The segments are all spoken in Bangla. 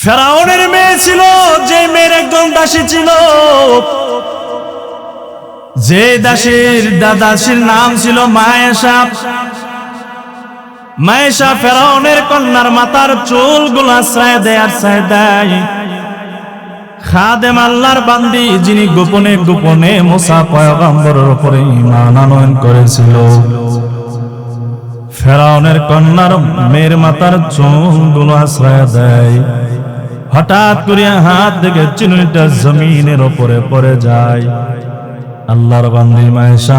ফেরাউনের মেয়ে ছিল, যে মেয়ের একজন দাসী ছিল, যে দাসীর নাম ছিল মায়েশা। মায়েশা ফেরাউনের কন্যার মাথার চুলগুলো আশ্রয় দেয়। খাদেম আল্লাহর বান্দি, যিনি গোপনে গোপনে মুসা পয়গম্বরের উপরে ঈমান আনয়ন করেছিল, ফেরাউনের কন্যার মেয়ের মাথার চুলগুলো আশ্রয় দেয়। হঠাৎ করে হাত থেকে চিনুনিটা জমিনের উপরে পড়ে যায়। আল্লাহর বান্দি মায়েশা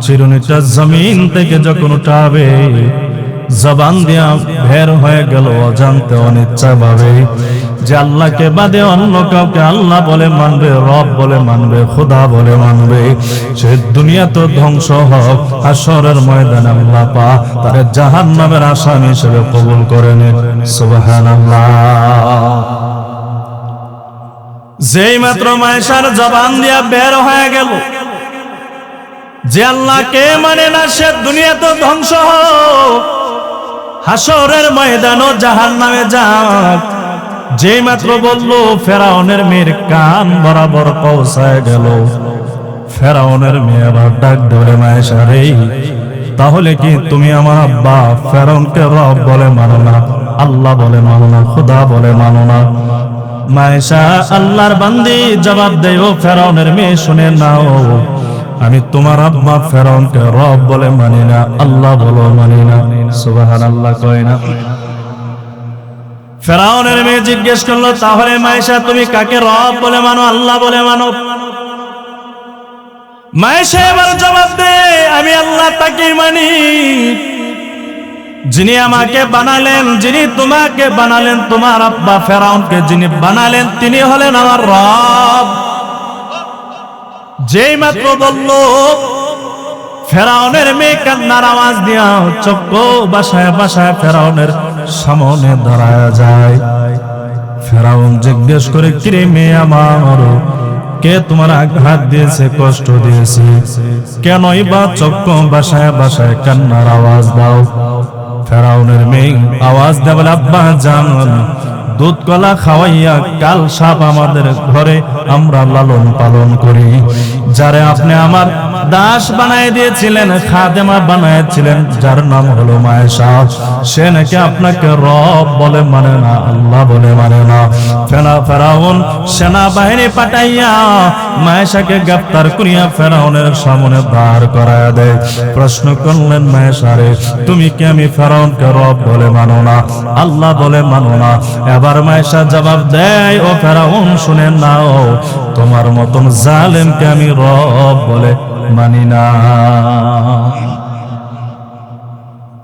চিরুনিটা জমিন থেকে যখন উঠাবে, জবান দিয়া বের হয়ে গেল অজান্তে অনিচ্ছা ভাবে যে আল্লাহকে বাদে অন্য কাউকে আল্লাহ বলে মানবে, রব বলে মানবে, খোদা বলে মানবে, সে দুনিয়া তো ধ্বংস হোক, হাশরের ময়দানে আল্লাহ পাক তার জাহান্নামের আসামি হিসেবে কবুল করে নেন। সুবহানাল্লাহ। যেই মাত্র মায়েশার জবান দিয়া বের হয়ে গেল যে আল্লাহকে মানে না, সে দুনিয়া তো ধ্বংস হোক, হাশরের ময়দানও জাহান্নামে যাক, যেই মাত্র বলল, ফেরাউনের মেয়ের কান বরাবর পৌঁছায় গেল। ফেরাউনের মেয়ে আবার ডাক ধরে, মায়েশা রে, তাহলে কি তুমি আমার আব্বা ফেরাউনকে রব বলে মানো না, আল্লাহ বলে মানো না, খোদা বলে মানো না? মায়েশা আল্লাহর বান্দি জবাব দেয়, ও ফেরাউনের মেয়ে শুনে নাও, আমি তোমার আব্বা ফেরাউনকে রব বলে মানি না, আল্লাহ বলে মানি না। সুবহানাল্লাহ কয় না? ফেরাউনের মেয়ে জিজ্ঞেস করলো, তাহলে মায়েশা তুমি কাকে রব বলে মানো, আল্লাহ বলে মানো? মায়েশা এবার জবাব দেয়, আমি আল্লাহ তাকে মানি যিনি আমাকে বানালেন, যিনি তোমাকে বানালেন, তোমার আব্বা ফেরাউনকে যিনি বানালেন, তিনি হলেন আমার রব। যেই মাত্র বলল, ফেরাউনের মেয়ে কান্নার আওয়াজ দিয়া চক্ষু বাসায় বাসায় ফেরাউনের সামনে দাঁড়ায় যায়। ফেরাউন জিজ্ঞেস করে, কিরে মেয়ে আমার, কে তোমার আঘাত দিয়েছে, কষ্ট দিয়েছে, কেনই বা চক্ষু বাসায় বাসায় কান্নার আওয়াজ দাও? ফেরাউনের মেয়ে আওয়াজ দেয় বলে, আব্বা জান, দুধ কলা খাওয়াইয়া কাল সাপ আমাদের ঘরে আমরা লালন পালন করি, যারে আপনি আমার দাস বানায় দিয়েছিলেন, খাদেমা বানাইছিলেন, যার নাম হলো মায়েশা, সে নাকি আপনাকে রব বলে মানে না, আল্লাহ বলে মানে না। ফেরাউন সেনাবাহিনী পাঠাইয়া মায়েশাকে গ্রেফতার করিয়া ফেরাউনের সামনে দাঁড় করায়া দেয়। প্রশ্ন করলেন, মায়েশা রে, তুমি কি আমি ফেরাউনকে রব বলে মানো না, আল্লাহ বলে মানো না? এবার মায়েশা জবাব দেয়, ও ফেরাউন শুনে নাও, তোমার মতন জালেমকে আমি রব বলে মানি না।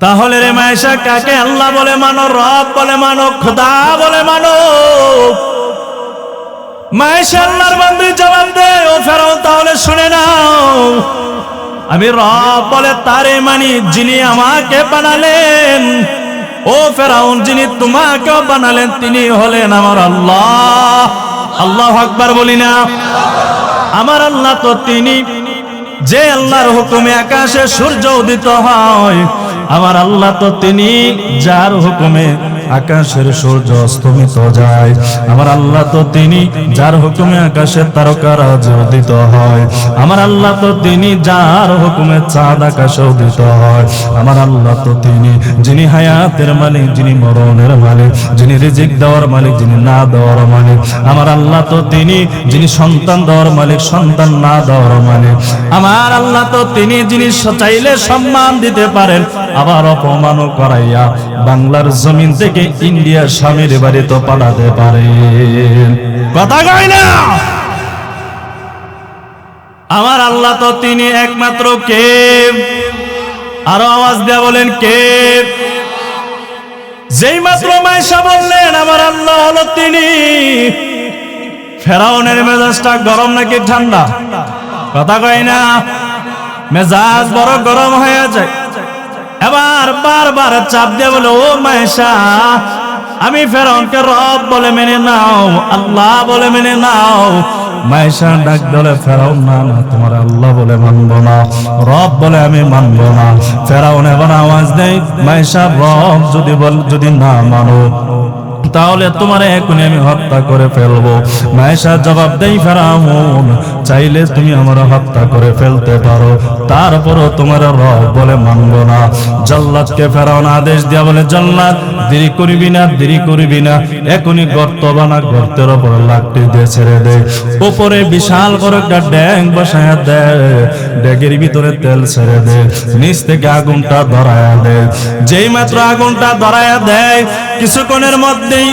তাহলে রে মায়েশা, কাকে আল্লাহ বলে মানো, রব বলে মানো, খোদা বলে মানো? মায়েশা আল্লাহর বান্দি জবাব দেয়, ও ফেরাউন তাহলে শুনে নাও, আমি রব বলে তারে মানি যিনি আমাকে বানালেন। ও ফেরাউন, যিনি তোমাকে বানালেন তিনি হলেন আমার আল্লাহ। আল্লাহু আকবার বলি না? আমার আল্লাহ তো তিনি যে আল্লাহর হুকুমে আকাশে সূর্য উদিত হয়, আমার আল্লাহ তো তিনি যার হুকুমে আকাশের সূর্য অস্তমিত যায়, আমার আল্লাহ তো তিনি যার হুকুমে আকাশের তারকারাজ উদিত হয়, আমার আল্লাহ তো তিনি যার হুকুমে চাঁদ আকাশে উদিত হয়, আমার আল্লাহ তো তিনি যিনি হায়াতের মালিক, যিনি মরণের মালিক, যিনি রিজিক দেওয়ার মালিক, যিনি না দেওয়ার মালিক, আমার আল্লাহ তো তিনি যিনি সন্তান দেওয়ার মালিক, সন্তান না দেওয়ার মালিক, আমার আল্লাহ তো তিনি যিনি চাইলে সম্মান দিতে পারেন, আবার অপমানও করাইয়া বাংলার জমিন থেকে ইন্ডিয়া স্বামীর বাড়িতে পাঠাতে পারেন। কথা কয় না? আমার আল্লাহ তো তিনি একমাত্র কে? আরো আওয়াজ দেয়া বলেন, কে? যেই মাত্র মায়েশা বললেন আমার আল্লাহ হলো তিনি, ফেরাউনের মেজাজটা গরম নাকি ঠান্ডা? কথা কয় না? মেজাজ বড় গরম হয়ে যায়। এবার বারবার চাপ দিয়ে বলে, ও মায়েশা, আমি ফেরাউনকে রব বলে মেনে নাও, আল্লাহ বলে মেনে নাও। মায়েশা ডাক দলে, ফেরাউন না না, তোমার আল্লাহ বলে মানবো না, রব বলে আমি মানবো না। ফেরাউন এবার আওয়াজ দেয়, মায়েশা রব যদি না মানো, তাহলে তোমার এখনই আমি হত্যা করে ফেলবো। মায়েশা জবাব দেই, ফেরাউন চাইলে তুমি আমার হত্যা করে ফেলতে পারো, তারপরও তোমার রব বলে মানবো না। জল্লাদকে ফেরাউন আদেশ দিয়া বলে, জল্লাদ দেরি করবি না, দেরি করবি না, এখনই গর্ত বানা, গর্তের ওপর লাকড়ি দিয়ে ছেড়ে দে, উপরে বিশাল বড় একটা ড্যাং বসায়া দে, ড্যাগের ভিতরে তেল ছেড়ে দে, নিচ থেকে আগুনটা ধরায়া দে। যেই মাত্র আগুনটা ধরায়া দেয়, কিছুক্ষণের মধ্যেই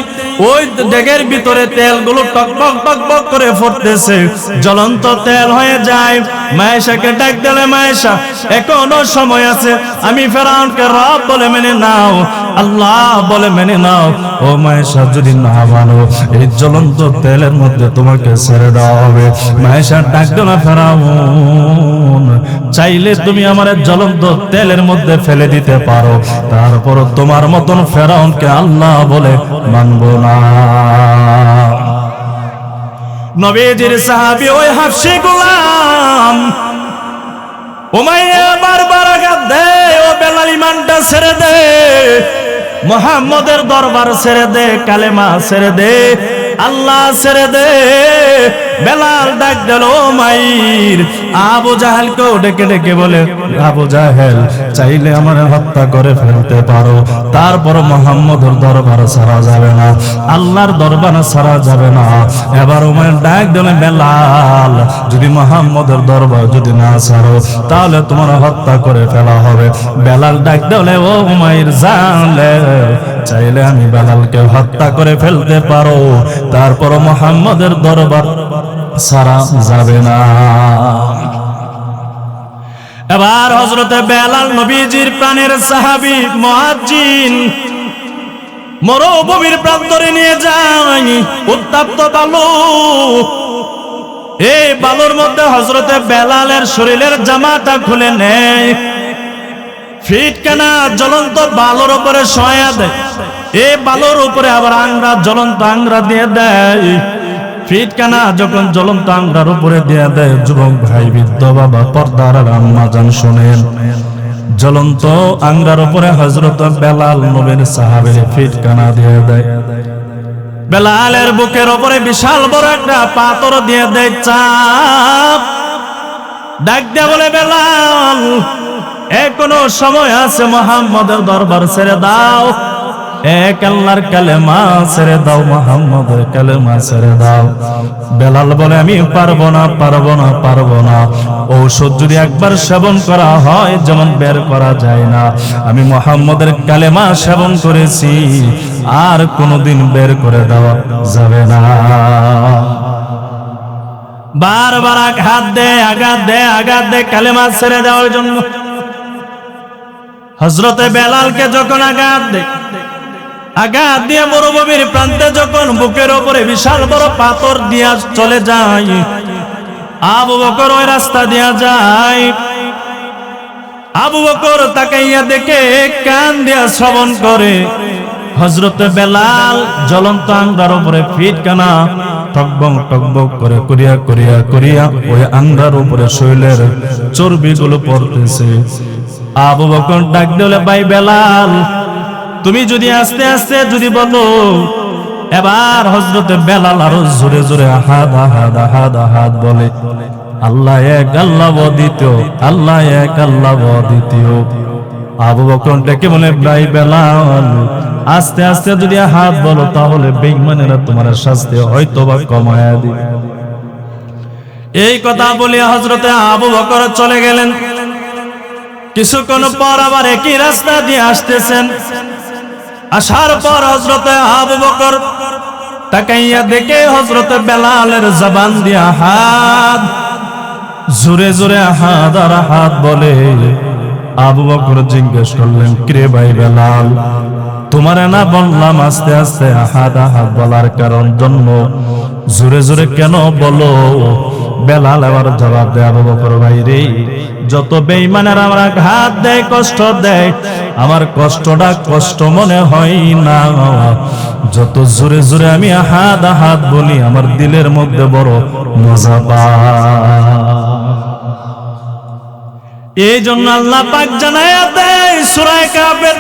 ওই ড্যাগের ভিতরে তেলগুলো টক টক টক টক করে ফুটতেছে, জ্বলন্ত তেল হয়ে যায়। মায়েশাকে ডাক দিলে, মায়েশা এখনো সময় আছে, আমি ফেরাউনকে রব বলে মেনে নাও, আল্লাহ বলে মেনে নাও। ও মায়েশা যদি না মানো, এই জ্বলন্ত তেলের মধ্যে তোমাকে ছেড়ে দেওয়া হবে। মায়েশা ডাক দিল, ফেরাউন চাইলে তুমি আমার জ্বলন্ত তেলের মধ্যে ফেলে দিতে পারো, তারপর তোমার মতন ফেরাউনকে আল্লাহ বলে মানবো না। নবীজির সাহাবী ওই হাফসি গোলাম উমাইয়া বারবার আঘাত দেয়, ও বেলাল ইমানটা ছেড়ে দে, মুহাম্মদের দরবার ছেড়ে দে, কালেমা ছেড়ে দে, আল্লাহ ছেড়ে দে। বেলাল ডাক দিল, মাইর আবু জাহেলকেও ডেকে ডেকে বলে, আবু জাহেল চাইলে আমার হত্যা করে ফেলতে পারো, তারপর মুহাম্মদের দরবার ছাড়া যাবে না, আল্লাহর দরবার ছাড়া যাবে না। এবার উমাইর ডাক দিল, বেলাল যদি মুহাম্মদের দরবার যদি না ছাড়ো, তাহলে তোমার হত্যা করে ফেলা হবে। বেলাল ডাক দিল, ও উমাইর জানলে চাইলে আমি বেলালকে হত্যা করে ফেলতে পারো, তারপর মুহাম্মদের দরবার ছাড়া যাবে না। এবার হযরতে বেলাল নবীজির প্রাণের সাহাবী মুয়াজ্জিন মরুভূমির প্রান্তরে নিয়ে যায়, উত্তপ্ত বালু, এই বালুর মধ্যে হযরতে বেলালের শরীরের জামাটা খুলে নেয়, ফিটকানা জ্বলন্ত বালুর উপরে শোয়া দেয়, এই বালুর উপরে আবার আংরা, জ্বলন্ত আংরা দিয়ে দেয়। ফিটকানা যখন জ্বলন্ত আংরার উপরে দিয়ে দেয়, যুবক ভাই, বৃদ্ধ বাবা, পর্দার আম্মা জান শোনেন, জ্বলন্ত আংরার উপরে হযরত বেলাল নবীর সাহাবী ফিটকানা দিয়ে দেয়। বেলালের বুকের উপরে বিশাল বড় একটা পাথর দিয়ে দেয় চাপ। ডাক দিয়ে বলে, বেলাল এখনো সময় আছে, মুহাম্মদের দরবার ছেড়ে দাও, এক আল্লাহর কালেমা ছেড়ে দাও, মুহাম্মদের কালেমা ছেড়ে দাও। বেলাল বলে, আমি পারবো না, পারবো না, পারবো না। ঔষধ যদি একবার সেবন করা হয় যেমন বের করা যায় না, আমি মুহাম্মদের কালেমা সেবন করেছি, আর কোনোদিন বের করে দেওয়া যাবে না। বারবার আঘাত দেয়, আঘাত দেয়, আঘাত দেয় কালেমা ছেড়ে দেওয়ার জন্য। হযরতে বেলালকে যখন আঘাত দেয়, আঘাত দিয়ে মরুভূমির প্রান্তে যখন বুকের ওপরে বিশাল বড় পাথর দিয়া চলে যায়, আবু বকর ওই রাস্তা দিয়া যায়। আবু বকর তাকাইয়া দেখে, কান দিয়া শ্রবণ করে, হযরতে বেলাল জ্বলন্ত আংরার উপরে ফিটকানা টকবক টকবক করে করিয়া করিয়া করিয়া ওই আংরার উপরে শরীরের চর্বিগুলো পড়তেছে। আবু বকর ডাক দিলে, ভাই বেলাল তুমি যদি আস্তে আস্তে যদি বলো। এবার হযরতে বেলাল আরো জোরে জোরে আহাদ আহাদ আহাদ আহাদ বলে, আল্লাহ এক, আল্লাহ দ্বিতীয়, আল্লাহ এক, আল্লাহ দ্বিতীয়। আবু বকর ডেকে বলে, ভাই বেলাল আস্তে আস্তে যদি আহাদ বলো, তাহলে বেঈমানেরা তোমার শাস্তি হয়তো বা কমায়া দিবে। এই কথা বলে হযরতে আবু বকর চলে গেলেন। কিছুক্ষণ পর আবার একই রাস্তা দিয়ে আসতেছেন। আসার পর হযরতে আবু বকর তাকাইয়া দেখে হযরতে বেলালের জবান দিয়া হাত, জোরে জোরে হাত আর হাত বলে। আবু বকর জিজ্ঞেস করলেন, কে ভাই বেলাল, তোমার না বললাম আস্তে আস্তে হাত হাত বলার কারণ জন্য জোরে জোরে কেন বলো? বেলাল আবার জবাব দেয়, আবু বকর ভাই রে, যত বেঈমানেরা আমরা ঘাত দেয়, কষ্ট দেয়, আমার কষ্টটা কষ্ট মনে হয় না। যত জোরে জোরে আমি হাত হাত বলি, আমার দিলের মধ্যে বড় মজা পায়। এই জন্য আল্লাহ পাক জানায়া দেয় সূরা কাফের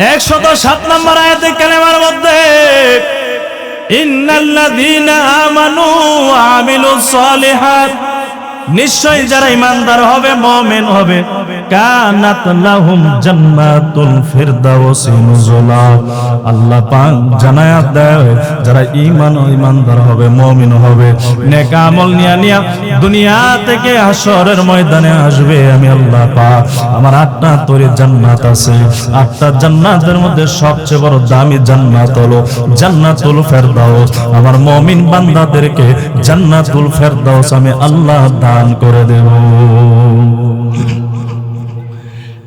107 নম্বর আয়াতে কালেমার মধ্যে ইন্নাল্লাযীনা আমানু ওয়া আমিলুস সালিহাত, নিশ্চয় যারা ঈমানদার হবে, মুমিন হবে, কানাত লাহুম জান্নাতুল ফিরদাউসি নুজুলা। আল্লাহ পাক জানায়া দেয় যারা ঈমানদার হবে, মুমিন হবে, নেক আমল নিয়া দুনিয়া থেকে হাশরের ময়দানে আসবে, আমি আল্লাহ পাক আমার 8টা তৈরি জান্নাত আছে। 8টা জান্নাতের মধ্যে সবচেয়ে বড় দামি জান্নাত হলো জান্নাতুল ফেরদাউস। আমার মুমিন বান্দাদেরকে জান্নাতুল ফেরদাউস আমি আল্লাহ দান করে দেব।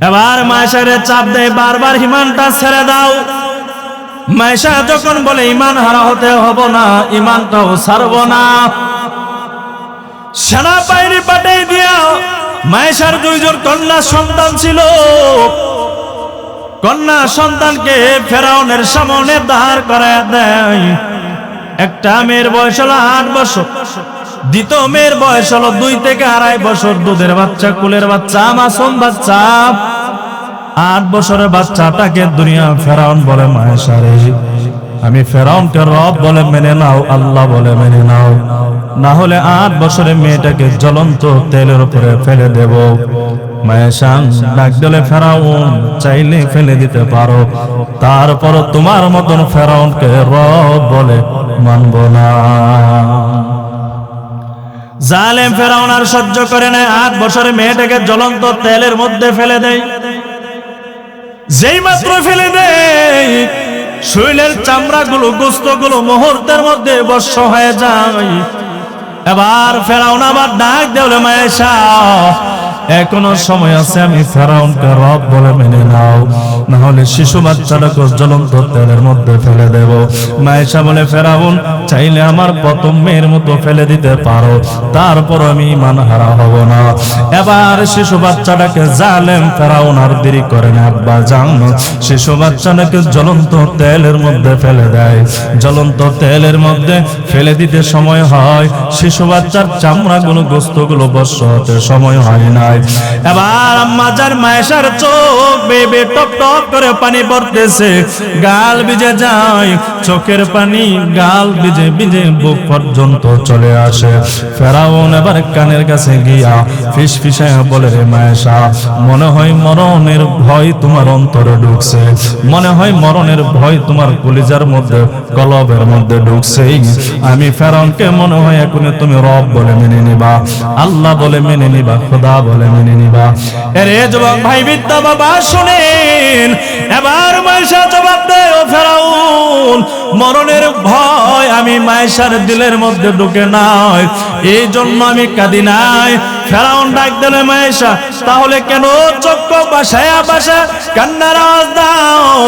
এবার মায়েশারে চাপ দেয় বারবার, ঈমানটা ছেড়ে দাও। মায়েশা যখন বলে ঈমান হারা হতে হব না, ঈমানটাও ছাড়ব না, সেনা বাহিনী পাঠিয়ে দিয়া মায়েশার 2 জন কন্যা সন্তান ছিল, কন্যা সন্তানকে ফেরাউনের সামনে দাঁড় করায় দেয়। একটা মেয়ের বয়স হলো 8 বছর, দ্বিতীয় মেয়ের বয়স হলো 2 থেকে 2.5 বছর, দুধের বাচ্চা, কুলের বাচ্চা, মাসুম বাচ্চা। 8 বছরের বাচ্চাটাকে দুনিয়া ফেরাউন বলে, মায়েশা রে, আমি ফেরাউনকে রব বলে মেনে নাও, আল্লাহ বলে মেনে নাও, না হলে 8 বছরের মেয়েটাকে জ্বলন্ত তেলের উপরে ফেলে দেব। মায়েশা ডাক দিলে, ফেরাউন চাইলে ফেলে দিতে পারো, তারপর তোমার মতন ফেরাউনকে রব বলে মানব না। জালেম ফেরাউন আর সহ্য করে না, 8 বছরের মেয়েটাকে জ্বলন্ত তেলের মধ্যে ফেলে দেয়। যেই মাত্র ফেলে দেয়, শরীরের চামড়াগুলো, গোশতগুলো মুহূর্তের মধ্যে ভস্ম হয়ে যায়। এবার ফেরাউন আবার ডাক দেওয়া, মায়েশা এখনো সময় আছে, আমি ফেরাউনকে রব বলে মেনে নাও, না হলে শিশু বাচ্চাটাকে জ্বলন্ত তেলের মধ্যে ফেলে দেব। মায়েশা বলে, ফেরাউন চাইলে আমার প্রথম মেয়ের মতো ফেলে দিতে পারো, তারপর আমি ঈমান হারা হব না। এবার শিশু বাচ্চাটাকে জালেম ফেরাউন আর দেরি করে না, আব্বা জান, শিশু বাচ্চাটাকে জ্বলন্ত তেলের মধ্যে ফেলে দেয়। জ্বলন্ত তেলের মধ্যে ফেলে দিতে সময় হয়, শিশু বাচ্চার চামড়াগুলো, গোশতগুলো ভস্ম হতে সময় হয় না। এবার আম্মা জান মায়েশার চোখ বেয়ে টপ টপ করে পানি পড়তেছে, গাল ভিজে যায়, চোখের পানি গাল ভিজে ভিজে বুক পর্যন্ত চলে আসে। ফেরাউন এবার কানের কাছে গিয়া ফিসফিসায় বলে, রে মায়েশা, মনে হয় মরণের ভয় তোমার অন্তরে ঢুকছে, মনে হয় মরণের ভয় তোমার কলিজার মধ্যে, কলবের মধ্যে ঢুকছে। আমি ফেরাউনকে মনে হয় এখন তুমি রব বলে মেনে নিবা, আল্লাহ বলে মেনে নিবা, খোদা বলে মেনে নিবা। এরে যুবক ভাই, বিদ্যা বাবা শুনেন, এবার মায়েশা জবাব দেয়, ও ফেরাউন, মরণের ভয় আমি মায়েশার দিলের মধ্যে ঢুকে নাই, এই জন্য আমি কাঁদি নাই। ফেরাউন ডাক দিলে, মায়েশা তাহলে কেন চক্ষু বাসায়া বাসা কান্নার আওয়াজ দাও?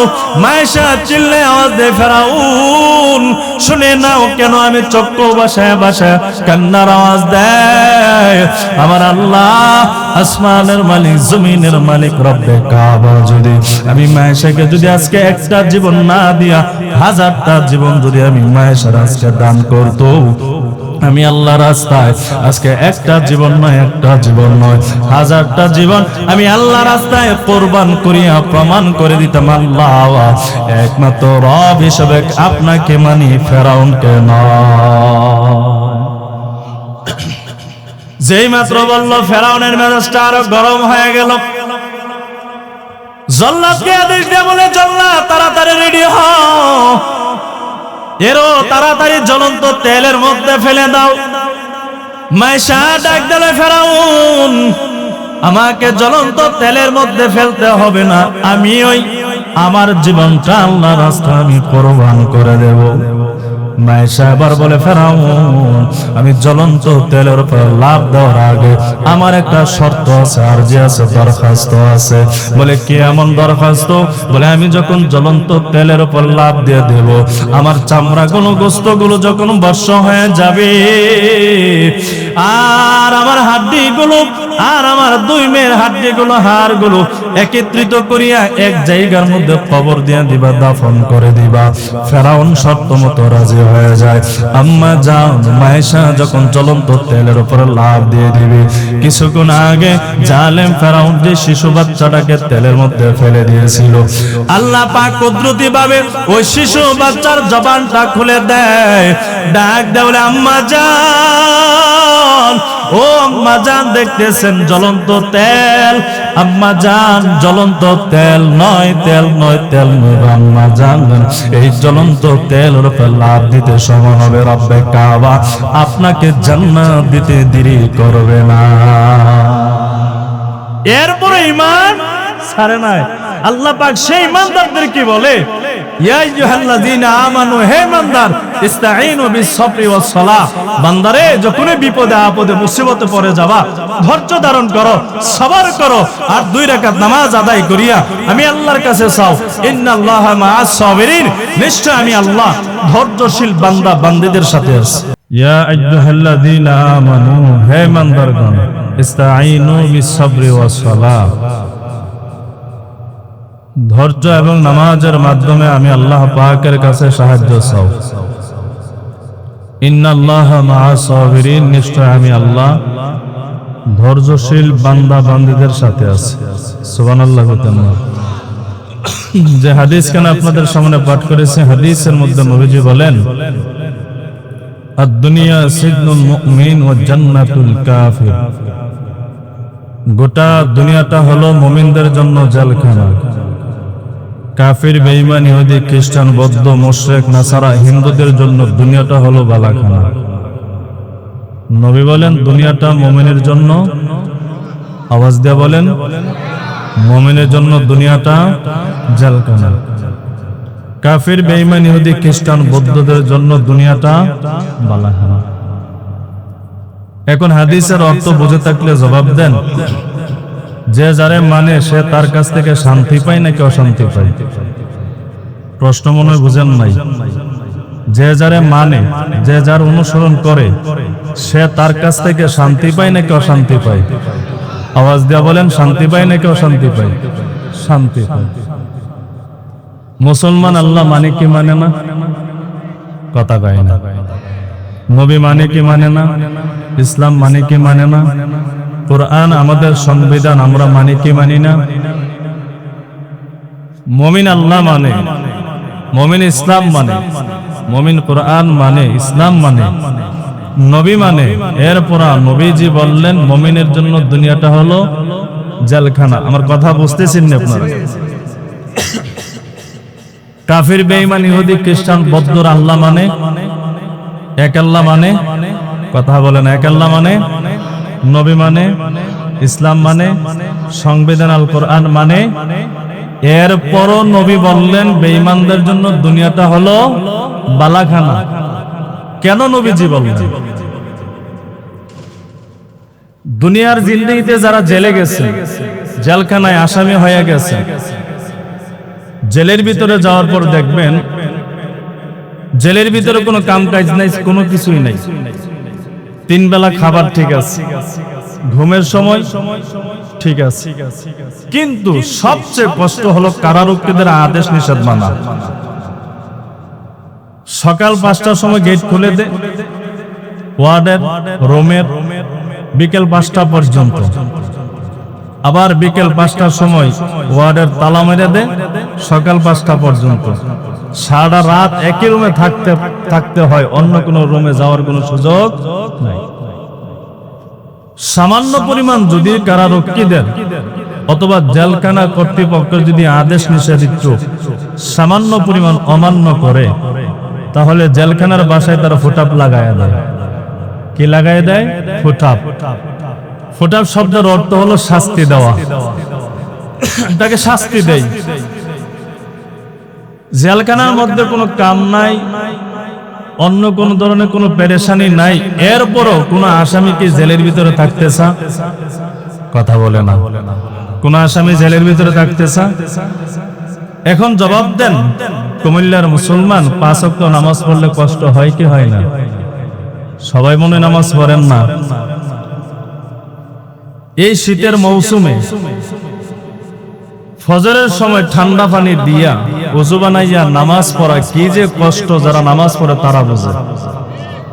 মায়েশা চিল্লে আওয়াজ দে, ফেরাউন শুনে নাও, কেন আমি চক্ষু বাসায়া বাসা কান্নার আওয়াজ দেয়? আমার আল্লাহ আসমানের মালিক, জমিনের মালিক, রব্বে কাবা যদি আমি মায়েশাকে যদি আজকে একটা জীবন না দিয়া 1000টা জীবন যদি আমি মায়েশার আজকে দান করতো, আমি আল্লাহর রাস্তায় আজকে একটা জীবন নয়, একটা জীবন নয়, 1000টা জীবন আমি আল্লাহর রাস্তায় কোরবান করিয়া প্রমাণ করে দিতাম, আল্লাহ একমাত্র রব হিসেবে আপনাকে মানি, ফেরাউনকে নয়। যেই মাত্র বলল, ফেরাউনের মেজাজটা আরো গরম হয়ে গেল। জল্লাদকে আদেশ দিয়ে বলে, জল্লাদ তাড়াতাড়ি রেডি হও, এরও তাড়াতাড়ি জ্বলন্ত তেলের মধ্যে ফেলে দাও। মায়েশা ডাক দিলে, ফেরাউন আমাকে জ্বলন্ত তেলের মধ্যে ফেলতে হবে না, আমি ওই আমার জীবনটা আল্লাহর রাস্তায় আমি কোরবান করে দেব। মায়েশা এবার বলে, ফেরাউন আমি জ্বলন্ত তেলের উপর লাভ দেওয়ার আগে আমার একটা শর্ত আছে, আরজি আছে, দরখাস্ত আছে। বলে, কি এমন দরখাস্ত? বলে, আমি যখন জ্বলন্ত তেলের উপর লাভ দিয়ে দেব, আমার চামড়াগুলো, গোশতগুলো যখন ভস্ম হয়ে যাবে, আর আমার হাড্ডিগুলো আর আমার দুই মেয়ের হাড্ডিগুলো হাড়গুলো একত্রিত করিয়া এক জায়গার মধ্যে কবর দিয়া দিবা, দাফন করে দিবা। ফেরাউন শর্ত মতো রাজি হয়ে যায়। আম্মা জান মায়েশা যখন জ্বলন্ত তেলের উপরে লাফ দিয়ে দিবে, কিছুক্ষণ আগে জালেম ফেরাউন যে শিশু বাচ্চাটাকে তেলের মধ্যে ফেলে দিয়েছিল, আল্লাহ পাক কুদরতি ভাবে ওই শিশু বাচ্চার জবানটা খুলে দেয়, ডাক দেয় বলে আম্মা জান, ও আম্মা জান দেখতেছেন জ্বলন্ত তেল, আম্মা জান জ্বলন্ত তেল নয়, তেল নয়, তেল নয় আম্মা জান, এই জ্বলন্ত তেলের উপর লাফ দিতে সময় হবে রব্বে কাবা আপনাকে জান্নাত দিতে দেরি করবে না। এরপরে ঈমান ছাড়ে নাই। আল্লাহ পাক সেই ঈমানদারদের কি বলে, ইয়া আইয়ুহাল্লাযীনা আমানু, হে ঈমানদার, ইসতাঈনু বিস-সাবরি ওয়াস-সালাহ, বান্দারে যখনই বিপদে আপদে মুসিবতে পড়ে যাবা ধৈর্য ধারণ করো, সবর করো, আর 2 রাকাত নামাজ আদায় করিয়া আমি আল্লাহর কাছে চাও, ইন্নাল্লাহা মা'আস-সাবিরিন, নিশ্চয় আমি আল্লাহ ধৈর্যশীল বান্দা বান্দীদের সাথে আছি। ইয়া আইয়ুহাল্লাযীনা আমানু, হে ঈমানদারগণ, ইসতাঈনু বিস-সাবরি ওয়াস-সালাহ, ধৈর্য এবং নামাজের মাধ্যমে আমি আল্লাহ পাকের কাছে সাহায্য চাও। ইন্নাল্লাহা মা'আস-সাবিরিন, নিশ্চয় আমি আল্লাহ ধৈর্যশীল বান্দা বান্দীদের সাথে আছি। সুবহানাল্লাহ। যে হাদিস কেন আপনাদের সামনে পাঠ করেছি, হাদিসের মধ্যে নবীজি বলেন, আদ-দুনিয়া সিজনুল মুমিন ওয়া জান্নাতুল কাফির, গোটা দুনিয়াটা হলো মুমিনদের জন্য জেলখানা, কাফির, বেঈমান, ইহুদি, খ্রিস্টান, বৌদ্ধ, মুশরিক, নাসারা, হিন্দুদের জন্য দুনিয়াটা হলো বালাখানা। নবী বলেন দুনিয়াটা মুমিনের জন্য, আওয়াজ দিয়ে বলেন, মুমিনের জন্য দুনিয়াটা জেলখানা, কাফির, বেঈমান, ইহুদি, খ্রিস্টান, বৌদ্ধদের জন্য দুনিয়াটা বালাখানা। এখন হাদিসের অর্থ বুঝে থাকলে জবাব দেন, যে যারে মানে সে তার কাছ থেকে শান্তি পায় নাকি অশান্তি পায়? প্রশ্ন মনে হয় বুঝেন নাই। যে যারে মানে, যে যার অনুসরণ করে, সে তার কাছ থেকে শান্তি পায় নাকি অশান্তি পায়? আওয়াজ দিয়া বলেন, শান্তি পায় নাকি অশান্তি পায়? শান্তি পায়। মুসলমান আল্লাহ মানে কি মানে না? কথা কয় না। নবী মানে কি মানে না? ইসলাম মানে কি মানে না? কোরআন আমাদের সংবিধান আমরা মানে কি মানি না? মুমিন আল্লাহ মানে, মুমিন ইসলাম মানে, মুমিন কোরআন মানে, ইসলাম মানে, নবী মানে। এরপর নবীজি বললেন মুমিনের জন্য দুনিয়াটা হলো জেলখানা। আমার কথা বুঝতেছেন না আপনারা? কাফির, বেঈমান, ইহুদি, খ্রিস্টান, বৌদ্ধর আল্লাহ মানে এক আল্লাহ মানে, কথা বলেন, এক আল্লাহ মানে, নবী মানে, ইসলাম মানে, সংবিধান আল কোরআন মানে। এরপরও নবী বললেন বেঈমানদের জন্য দুনিয়াটা হলো বালাখানা। কেন নবীজি বললেন? দুনিয়ার জিন্দেগিতে যারা জেলে গেছে, জেলখানায় আসামি হয়ে গেছে, জেলের ভিতরে যাওয়ার পর দেখবেন জেলের ভিতরে কোনো কাম কাজ নাই, কোনো কিছুই নাই। 3 বেলা খাবার ঠিক আছে, ঘুমের সময় ঠিক আছে, কিন্তু সবচেয়ে কষ্ট হলো কারারক্ষীদের আদেশ নিষেধ মানা। সকাল 5টার সময় গেট খুলে দে ওয়ার্ডের রুমের, বিকেল 5টা পর্যন্ত। আবার বিকেল 5টার সময় ওয়ার্ডের তালা মেরে দে সকাল 5টা পর্যন্ত। সারা রাত একই রুমে থাকতে হয়, অন্য কোনো রুমে যাওয়ার কোনো সুযোগ নাই। সামান্য পরিমাণ যদি কারারক্ষীদের অথবা জেলখানা কর্তৃপক্ষের যদি আদেশ নিষেধিত সামান্য পরিমাণ অমান্য করে, তাহলে জেলখানার বাসায় তারা ফুটাপ লাগায় দেয়। কি লাগায় দেয়? ফুটাপ। ফুটাপ শব্দের অর্থ হলো শাস্তি দেওয়া, তাকে শাস্তি দেয়। জেলখানার মধ্যে কোনো কাম নাই, অন্য কোন ধরনের কোনো পেরেশানি নাই, এরপরও কোন আসামি কি জেলের ভিতরে থাকতেছা? কথা বলে না। কোন আসামি জেলের ভিতরে থাকতেছা? এখন জবাব দেন, কুমিল্লার মুসলমান 5 ওয়াক্ত নামাজ পড়লে কষ্ট হয় কি হয় না? সবাই মনে নামাজ পড়েন না। এই শীতের মৌসুমে ফজরের সময় ঠান্ডা পানি দিয়া ওযু বানাইয়া নামাজ পড়া কি যে কষ্ট, যারা নামাজ পড়ে তারা বোঝে।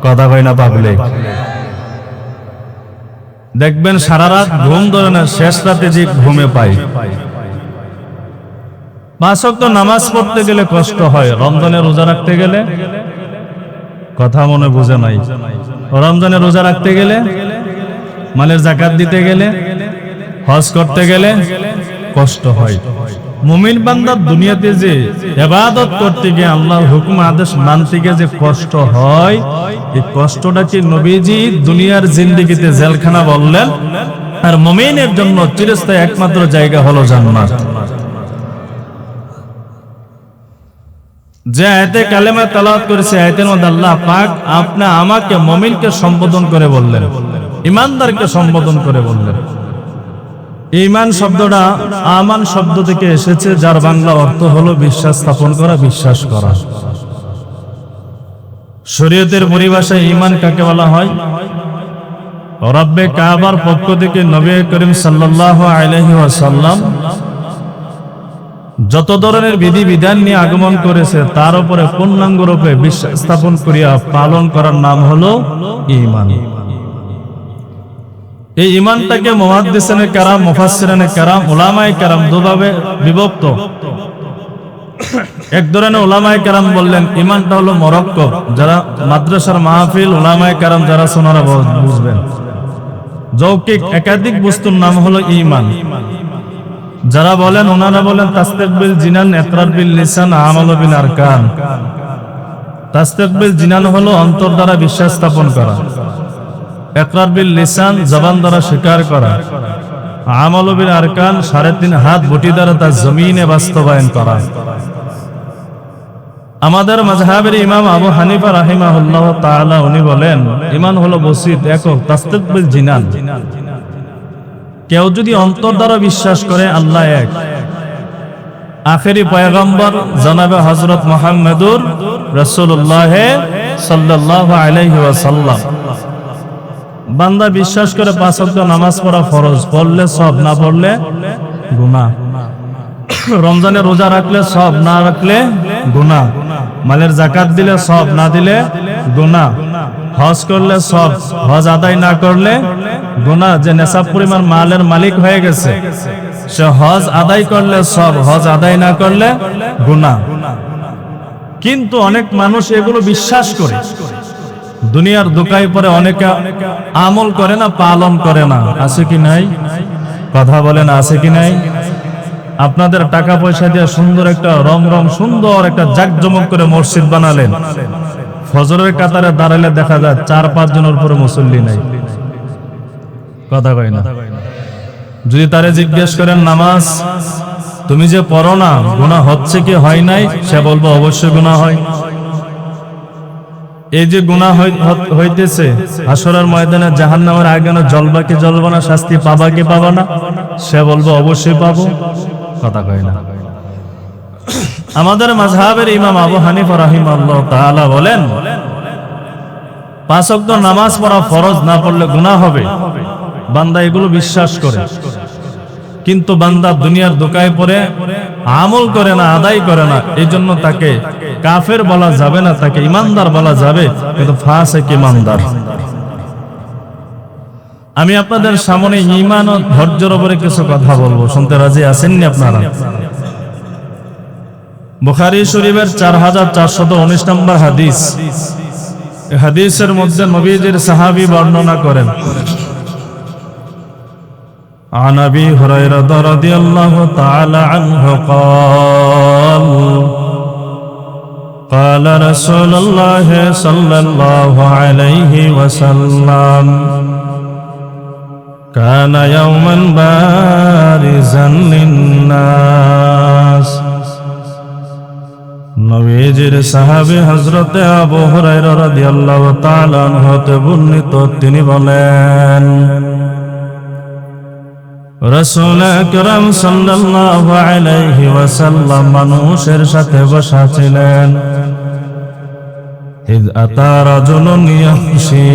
কথা কয় না পাবলিক? দেখবেন সারা রাত ঘুম ধরে না, শেষ রাতে যে ঘুমে পায়। 5 ওয়াক্ত নামাজ পড়তে গেলে কষ্ট হয়, রমজানে রোজা রাখতে গেলে কথা মনে বোঝে নাই। রমজানে রোজা রাখতে গেলে, মালের যাকাত দিতে গেলে, হজ করতে গেলে কষ্ট হয়। মুমিন বান্দা দুনিয়াতে যে ইবাদত করতে গিয়ে আল্লাহর হুকুম আদেশ মানতে গিয়ে যে কষ্ট হয়, এই কষ্টটা কি নবীজি দুনিয়ার জিন্দেগিতে জেলখানা বললেন, আর মুমিনের জন্য চিরস্থায়ী একমাত্র জায়গা হলো জান্নাত। যে আয়াতে কালেমা তেলাওয়াত করেছে, আয়াতের মধ্যে আল্লাহ পাক আপনি আমাকে মুমিনকে সম্বোধন করে বললেন, ঈমানদারকে সম্বোধন করে বললেন। ঈমান শব্দটা আমান শব্দ থেকে এসেছে, যার বাংলা অর্থ হলো বিশ্বাস স্থাপন করা, বিশ্বাস করা। শরীয়তের পরিভাষায় ঈমান কাকে বলা হয়? রব্বে কাবার পক্ষ থেকে নবী করিম সাল্লাল্লাহু আলাইহি ওয়াসাল্লাম যত ধরনের বিধি বিধান নিয়ে আগমন করেছে তার উপরে পূর্ণাঙ্গ রূপে বিশ্বাস স্থাপন করিয়া পালন করার নাম হলো ঈমান। এই ঈমানটাকে মুহাদ্দিসিনে কেরাম, মুফাসসিরিনে কেরাম, উলামায়ে কেরাম দুভাবে বিভক্ত। এক ধরনের উলামায়ে কেরাম বললেন ঈমানটা হলো মুরাক্কাব, যারা মাদ্রাসার মাহফিল উলামায়ে কেরাম যারা শোনারা বুঝবেন। যৌক্তিক একাধিক বস্তুর নাম হলো ঈমান। যারা বলেন ওনারা বলেন তাসদীক বিল জিনান, ইকরার বিল লিসান, আমাল বিল আরকান। তাসদীক বিল জিনান হলো অন্তর দ্বারা বিশ্বাস স্থাপন করা, ইকরার বিল লিসান জবান দ্বারা স্বীকার করা, আমাল বিল আরকান 3.5 হাত বটি দ্বারা তা জমিনে বাস্তবায়ন করা। আমাদের মাযহাবের ইমাম আবু হানিফা রাহিমাহুল্লাহ তাআলা উনি বলেন ঈমান হলো বসিত, একক, তাসদীক বিল জিনান। কেউ যদি অন্তর দ্বারা বিশ্বাস করে আল্লাহ এক, আখেরি পয়গম্বর জনাবে হযরত মুহাম্মদুর রাসূলুল্লাহ সাল্লাল্লাহু আলাইহি ওয়াসাল্লাম, বান্দা বিশ্বাস করে 5 ওয়াক্ত নামাজ পড়া ফরজ, পড়লে সব, না পড়লে গুনাহ। রমজানে রোজা রাখলে সব, না রাখলে গুনাহ। মালের যাকাত দিলে সব, না দিলে গুনাহ। হজ করলে সব, হজ আদায় না করলে গুনাহ। যে নেশাব পরিমাণ মালের মালিক হয়ে গেছে সে হজ আদায় করলে সব, হজ আদায় না করলে গুনাহ। কিন্তু অনেক মানুষ এগুলো বিশ্বাস করে, দুনিয়ার দোকায় পরে অনেকে আমল করে না, পালন করে না। আছে কি নাই? কথা বলেন, আছে কি নাই? আপনাদের টাকা পয়সা দিয়ে সুন্দর একটা রং সুন্দর একটা জাকজমক করে মসজিদ বানালেন, ফজরের কাতারে দাঁড়ালে দেখা যায় 4-5 জনের উপরে মুসল্লি নাই। কথা কয় না? যদি তারে জিজ্ঞেস করেন নামাজ তুমি যে পড়ো না, গুনাহ হচ্ছে কি হয় নাই, সে বলবো অবশ্যই গুনাহ হয়। এই যে গুনাহ হইতেছে, হাসরের ময়দানে জাহান্নামের আগুনে জ্বলবা কি জ্বলবা না, শাস্তি পাবা কি পাবা না, সে বলবো অবশ্যই পাবো। কথা কয় না? আমাদের মাযহাবের ইমাম আবু হানিফা রাহিমাহুল্লাহ তাআলা বলেন 5 ওয়াক্ত নামাজ পড়া ফরজ, না পড়লে গুনাহ হবে। বান্দা এগুলো বিশ্বাস করে, কিন্তু বান্দা দুনিয়ার দোকায় পড়ে আমল করে না, আদায় করে না। এই জন্য তাকে কাফের বলা যাবে না, তাকে ইমানদার বলা যাবে, কিন্তু ফাসিক ইমানদার। আমি আপনাদের সামনে ঈমান ও ধৈর্যের উপরে কিছু কথা বলবো, শুনতে রাজি আছেননি আপনারা? বুখারী শরীফের 4419 নম্বর হাদিস। এই হাদিসের মধ্যে নবীজির সাহাবী বর্ণনা করেন, عن أبي هريرة رضي الله تعالى عنه قال قال رسول الله صلى الله عليه وسلم كان يوما بارزا للناس। নবীজির সাহাবী হযরত আবু হুরায়রা রাদিয়াল্লাহু তাআলা আনহু হতে বর্ণিত, তিনি বলেন রাসূল আকরাম সাল্লাল্লাহু আলাইহি ওয়াসাল্লাম মানুষের সাথে বসা ছিলেন। ইয আতা রাজুলুন ইয়ামশি,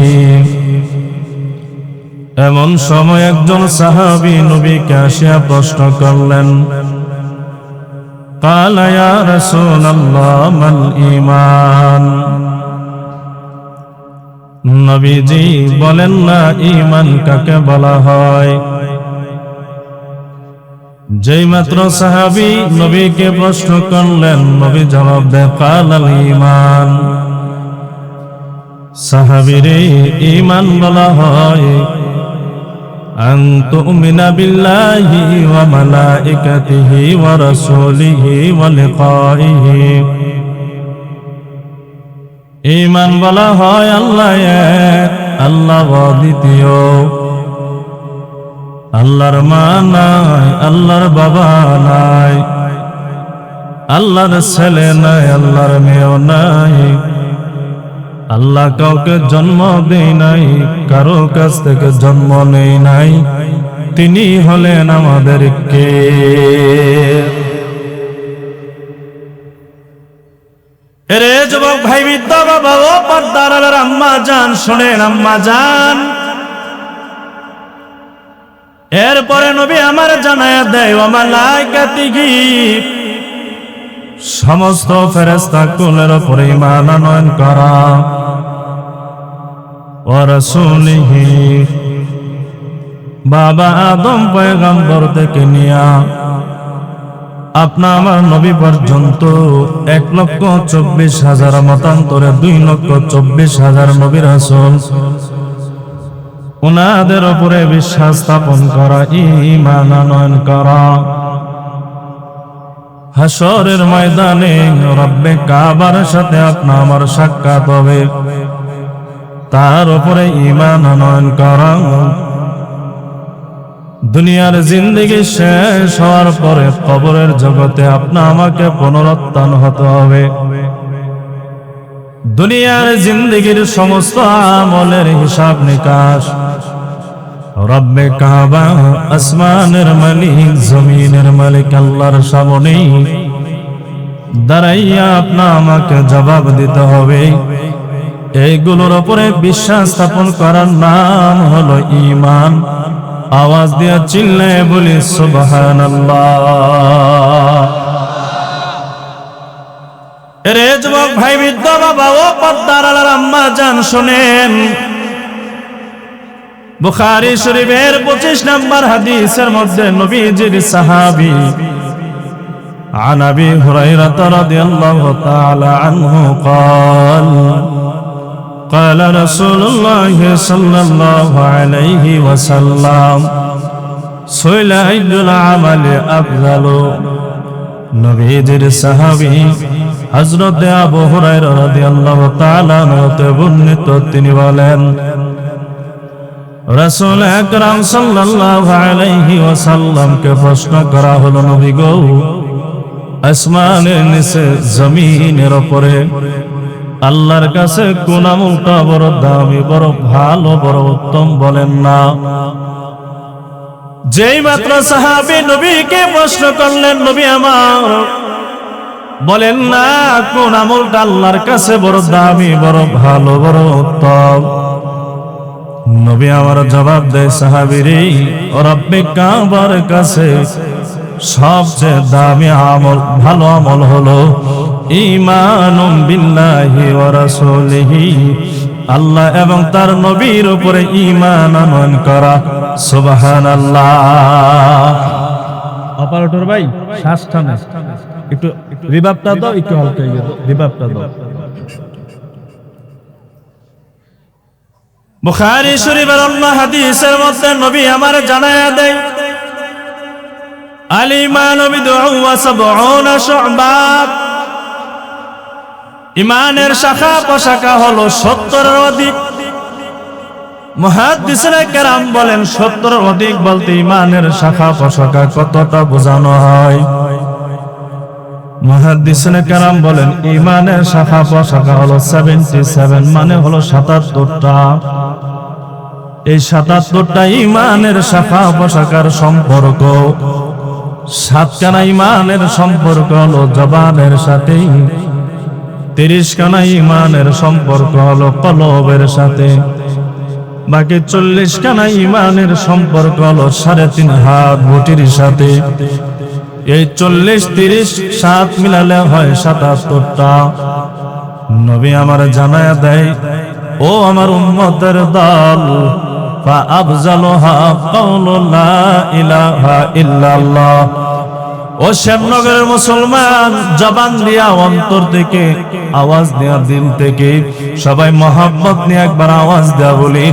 এমন সময় একজন সাহাবী নবীকে আসিয়া প্রশ্ন করলেন, ক্বালা ইয়া রাসূলাল্লাহ মাল ঈমান। নবীজি বলেন না ঈমান কাকে বলা হয়। যেই মাত্র সাহাবী নবীকে প্রশ্ন করলেন, নবী জবাব দেন ক্বালাল ঈমান। সাহাবীরে ঈমান বলা হয় আন তুমিনা বিল্লাহি ওয়া মালাইকাতিহি ওয়া রাসূলিহি ওয়া লিকাইহি। ঈমান বলা হয় আল্লাহ এক, আল্লাহ অদ্বিতীয়, আল্লাহর মা নাই, আল্লাহর বাবা নাই, আল্লাহর ছেলে নাই, আল্লাহর মেয়েও নাই, আল্লাহ কাউকে জন্ম দেয় নাই, কারো কাছ থেকে জন্ম নেই নাই, তিনি হলেন আমাদের কে। এরে যুবক ভাই, বৃদ্ধ বাবা ও পর্দার আড়ালের আম্মা জান, শোনেন আম্মা জান। এরপরে নবী আমার জানায়া দেয় ওয়া মালাইকাতিহি, সমস্ত ফেরেশতা কুলের উপরে ঈমান আনয়ন করা, ওয়া রাসূলিহি, বাবা আদম পয়গম্বর থেকে নিয়া আপনা আমার নবী পর্যন্ত 1,24,000 মতান্তরে 2,24,000 নবী রাসূল, উনাদের উপরে বিশ্বাস স্থাপন করা, ঈমান আনয়ন করা। হাসরের ময়দানে রব্বে কাবার সাথে আপনা আমার সাক্ষাৎ হবে, তার উপরে ঈমান আনয়ন করা। দুনিয়ার জিন্দেগি শেষ হওয়ার পরে কবরের জগতে আপনা আমাকে পুনরুত্থান হতে হবে। দুনিয়ার জিন্দেগির সমস্ত আমলের হিসাব নিকাশ রব্বে কাবা, আসমানের মালিক, জমিনের মালিক আল্লাহর সামনে দাঁড়াইয়া আপনা আমাকে জবাব দিতে হবে। এইগুলোর উপরে বিশ্বাস স্থাপন করার নাম হলো ঈমান। আওয়াজ দিয়া চিল্লায়ে বলি সুবহানাল্লাহ। রে যুবক ভাই, বৃদ্ধ বাবা ও পর্দার আড়ালের আম্মা জান, শোনেন। বুখারী শরীফের 25 নম্বর হাদিসের মধ্যে নবীজির সাহাবী عن أبي هريرة رضي الله تعالى عنه قال قال رسول الله صلى الله عليه وسلم سئل أي العمل أفضل। নবীজির সাহাবী হযরত আবু হুরায়রা রাদিয়াল্লাহু তাআলা হতে বর্ণিত, তিনি বলেন রাসূল আকরাম সাল্লাল্লাহু আলাইহি ওয়াসাল্লামকে প্রশ্ন করা হলো, নবী গো, আসমানের নিচে জমিনের উপরে আল্লাহর কাছে কোন আমলটা বড় দামি, বড় ভালো, বড় উত্তম বলেন না। যেই মাত্র সাহাবী নবীকে প্রশ্ন করলেন, নবী আমার বলেন না কোন আমলটা আল্লাহর কাছে বড় দামি, বড় ভালো, বড় উত্তম। নবী আমার জবাব দেয়, সাহাবীরে, রব্বে কাবার কাছে সবচেয়ে দামি আমল, ভালো আমল হলো ঈমানুম বিল্লাহি ওয়া রাসূলিহি, আল্লাহ এবং তার নবীর উপরে ঈমান আনয়ন করা। সুবহানাল্লাহ। অপারেটর ভাই, শ্বাসটা না, একটু রিভাবটা দাও, একটু হালকা রিভাবটা দাও। বুখারী শরীফের অন্য হাদিসের মধ্যে নবী আমার জানায়া দেয় আল ঈমানু বিদ'উ ওয়া সাব'উনা শু'বা, ঈমানের শাখা প্রশাখা হলো 70-এর অধিক। মুহাদ্দিসিনে কেরাম বলেন 70-এর অধিক বলতে ঈমানের শাখা প্রশাখা কতটা বোঝানো হয়। মুহাদ্দিসিনে কেরাম বলেন ঈমানের শাখা প্রশাখা হলো 77, মানে হলো 77টা। এই 77টা ঈমানের শাখা প্রশাখার সম্পর্ক। 7খানা ঈমানের সম্পর্ক হলো জবানের সাথে, 30খানা ঈমানের সম্পর্ক হলো কলবের সাথে, বাকি 40 খানা ইমানের সম্পর্ক হলো 3.5 হাত বটির সাথে। এই 40, 30, 7 মিলালে হয় 77টা। নবী আমার জানায়া দেয়, ও আমার উম্মতের দল, ফা আফজালুহা কাউলু লা ইলাহা ইল্লাল্লাহ। ও শ্যামনগরের মুসলমান, জবান দিয়া, অন্তর থেকে আওয়াজ দেয়া, দিল থেকে সবাই মহব্বত নিয়ে একবার আওয়াজ দেয়া বলি,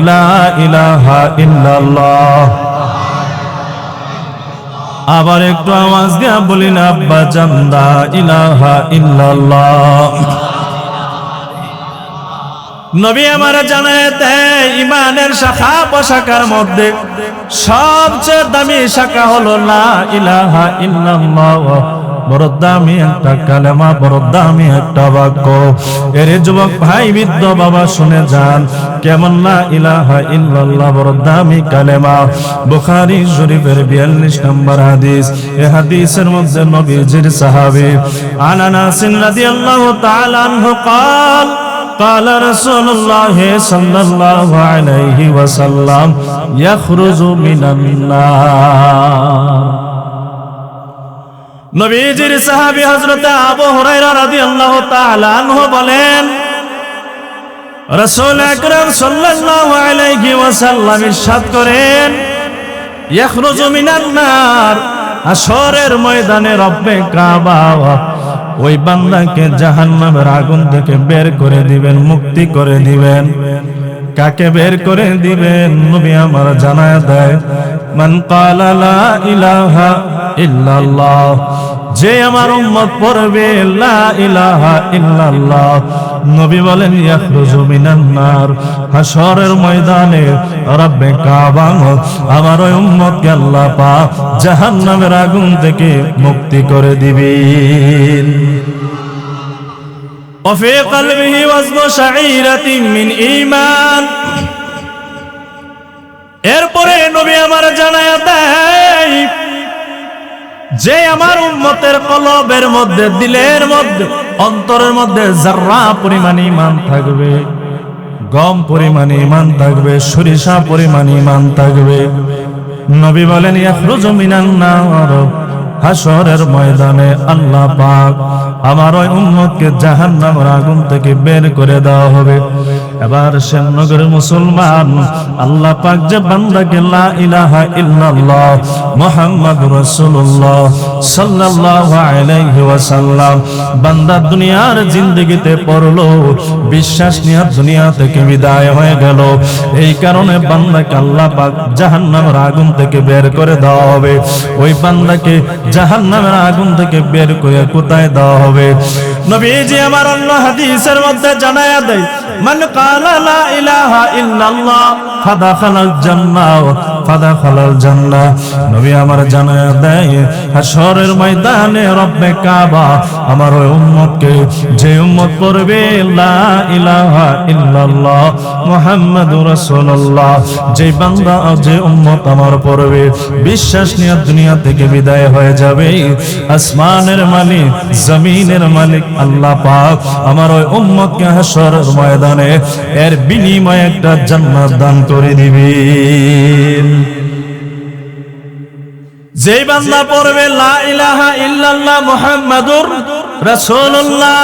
লা ইলাহা ইল্লাল্লাহ। আবার একটু আওয়াজ দেয়া বলি না আব্বা জান, লা ইলাহা ইল্লাল্লাহ। নবী আমার জানায় দেয়, ইমানের শাখা প্রশাখার মধ্যে সবচেয়ে দামি শাখা হলো লা ইলাহা ইল্লাল্লাহ। বড় দামি একটা কালেমা, বড় দামি একটা বাক্য। এর যুবক ভাই, বৃদ্ধ বাবা শুনে যান, কেমন লা ইলাহা ইল্লাল্লাহ বড় দামি কালেমা। বুখারী শরীফের 42 নম্বর হাদিস। এই হাদিসের মধ্যে নবীজির সাহাবী আনাস রাদিয়াল্লাহু তাআলা আনহু قال قال رسول الله صلى الله عليه وسلم يخرج من النار। নবীজির সাহাবী হযরত আবু হুরায়রা রাদিয়াল্লাহু তাআলা আনহু বলেন, রাসূল আকরাম সাল্লাল্লাহু আলাইহি ওয়াসাল্লাম ইরশাদ করেন, ইয়াখরুজু মিনান নার, হাশরের ময়দানে রব্বে কাবা ওই বান্দাকে জাহান্নামের আগুন থেকে বের করে দিবেন, মুক্তি করে দিবেন। কাকে বের করে দিবেন? নবী আমার জানায় দেয়, মান ক্বালা লা ইলাহা ইল্লাল্লাহ, যে আমার উম্মত পড়বে লা ইলাহা ইল্লাল্লাহ, নবী বলেন ইয়াখরুজু মিনান নার, হাশরের ময়দানে রব্বে কাবা আমার ওই উম্মতকে আল্লাহ পাক জাহান্নামের আগুন থেকে মুক্তি করে দিবেন। وفي قلبه وزن شعيرة من ঈমান। এরপরে নবী আমার জানায়া দেয়, যে আমার উম্মতের কলবের মধ্যে, দিলের মধ্যে, অন্তরের মধ্যে যারা পরিমাণ ঈমান থাকবে, গম পরিমাণ ঈমান থাকবে, সরিষা পরিমাণ ঈমান থাকবে, নবী বলেন ইয়াখরুজু মিনান নার, হাশরের ময়দানে আল্লাহ পাক আমার ওই উম্মতকে জাহান্নামের আগুন থেকে বের করে দেওয়া হবে। এবার শ্যামনগরের মুসলমান, আল্লাহ পাক যে বান্দাকে লা ইলাহা ইল্লাল্লাহ মুহাম্মাদুর রাসূলুল্লাহ সাল্লাল্লাহু আলাইহি ওয়াসাল্লাম বান্দা দুনিয়ার জিন্দেগিতে পড়লো, বিশ্বাস নিয়ে দুনিয়া থেকে বিদায় হয়ে গেল, এই কারণে বান্দাকে আল্লাহ পাক জাহান্নামের আগুন থেকে বের করে দেওয়া হবে। ওই বান্দাকে জাহান্নামের আগুন থেকে বের করে কোথায় দেওয়া হবে? নবীজি আমার অন্য হাদিসের মধ্যে জানায়া দেয়, মান ক্বালা লা ইলাহা ইল্লাল্লাহ ফাদাখালাল জান্নাহ, ফাদাখালাল জান্নাহ। নবী আমার জানায়া দেয়, হাশরের ময়দানে রব্বে কাবা আমার ওই উম্মতকে, যে উম্মত পড়বে লা ইলাহা ইল্লাল্লাহ মুহাম্মাদুর রাসূলুল্লাহ, যে বান্দা, যে উম্মত আমার পড়বে, বিশ্বাস নিয়ে দুনিয়া থেকে বিদায় হয়ে যাবে, আসমানের মালিক, জমিনের মালিক আল্লাহ পাক আমার ওই উম্মতকে হাশরের ময়দানে এর বিনিময়ে একটা জান্নাত দান করে দিবেন। যেই বান্দা পড়বে লা ইলাহা ইল্লাল্লাহ মুহাম্মাদুর রাসূলুল্লাহ,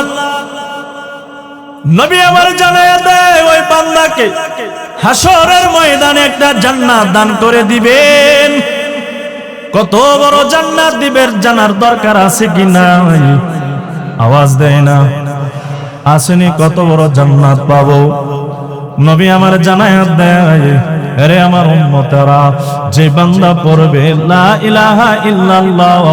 নবী আমার জানায়া দেয়, ওই বান্দাকে হাশরের ময়দানে একটা জান্নাত দান করে দিবেন। কত বড় জান্নাত দিবেন জানার দরকার আছে কিনা? আওয়াজ দেয় না, আসেনি? কত বড় জান্নাত পাবো? নবী আমার জানায়া দেয়, আরে আমার উম্মতেরা, যে বান্দা পড়বে লা ইলাহা ইল্লাল্লাহ,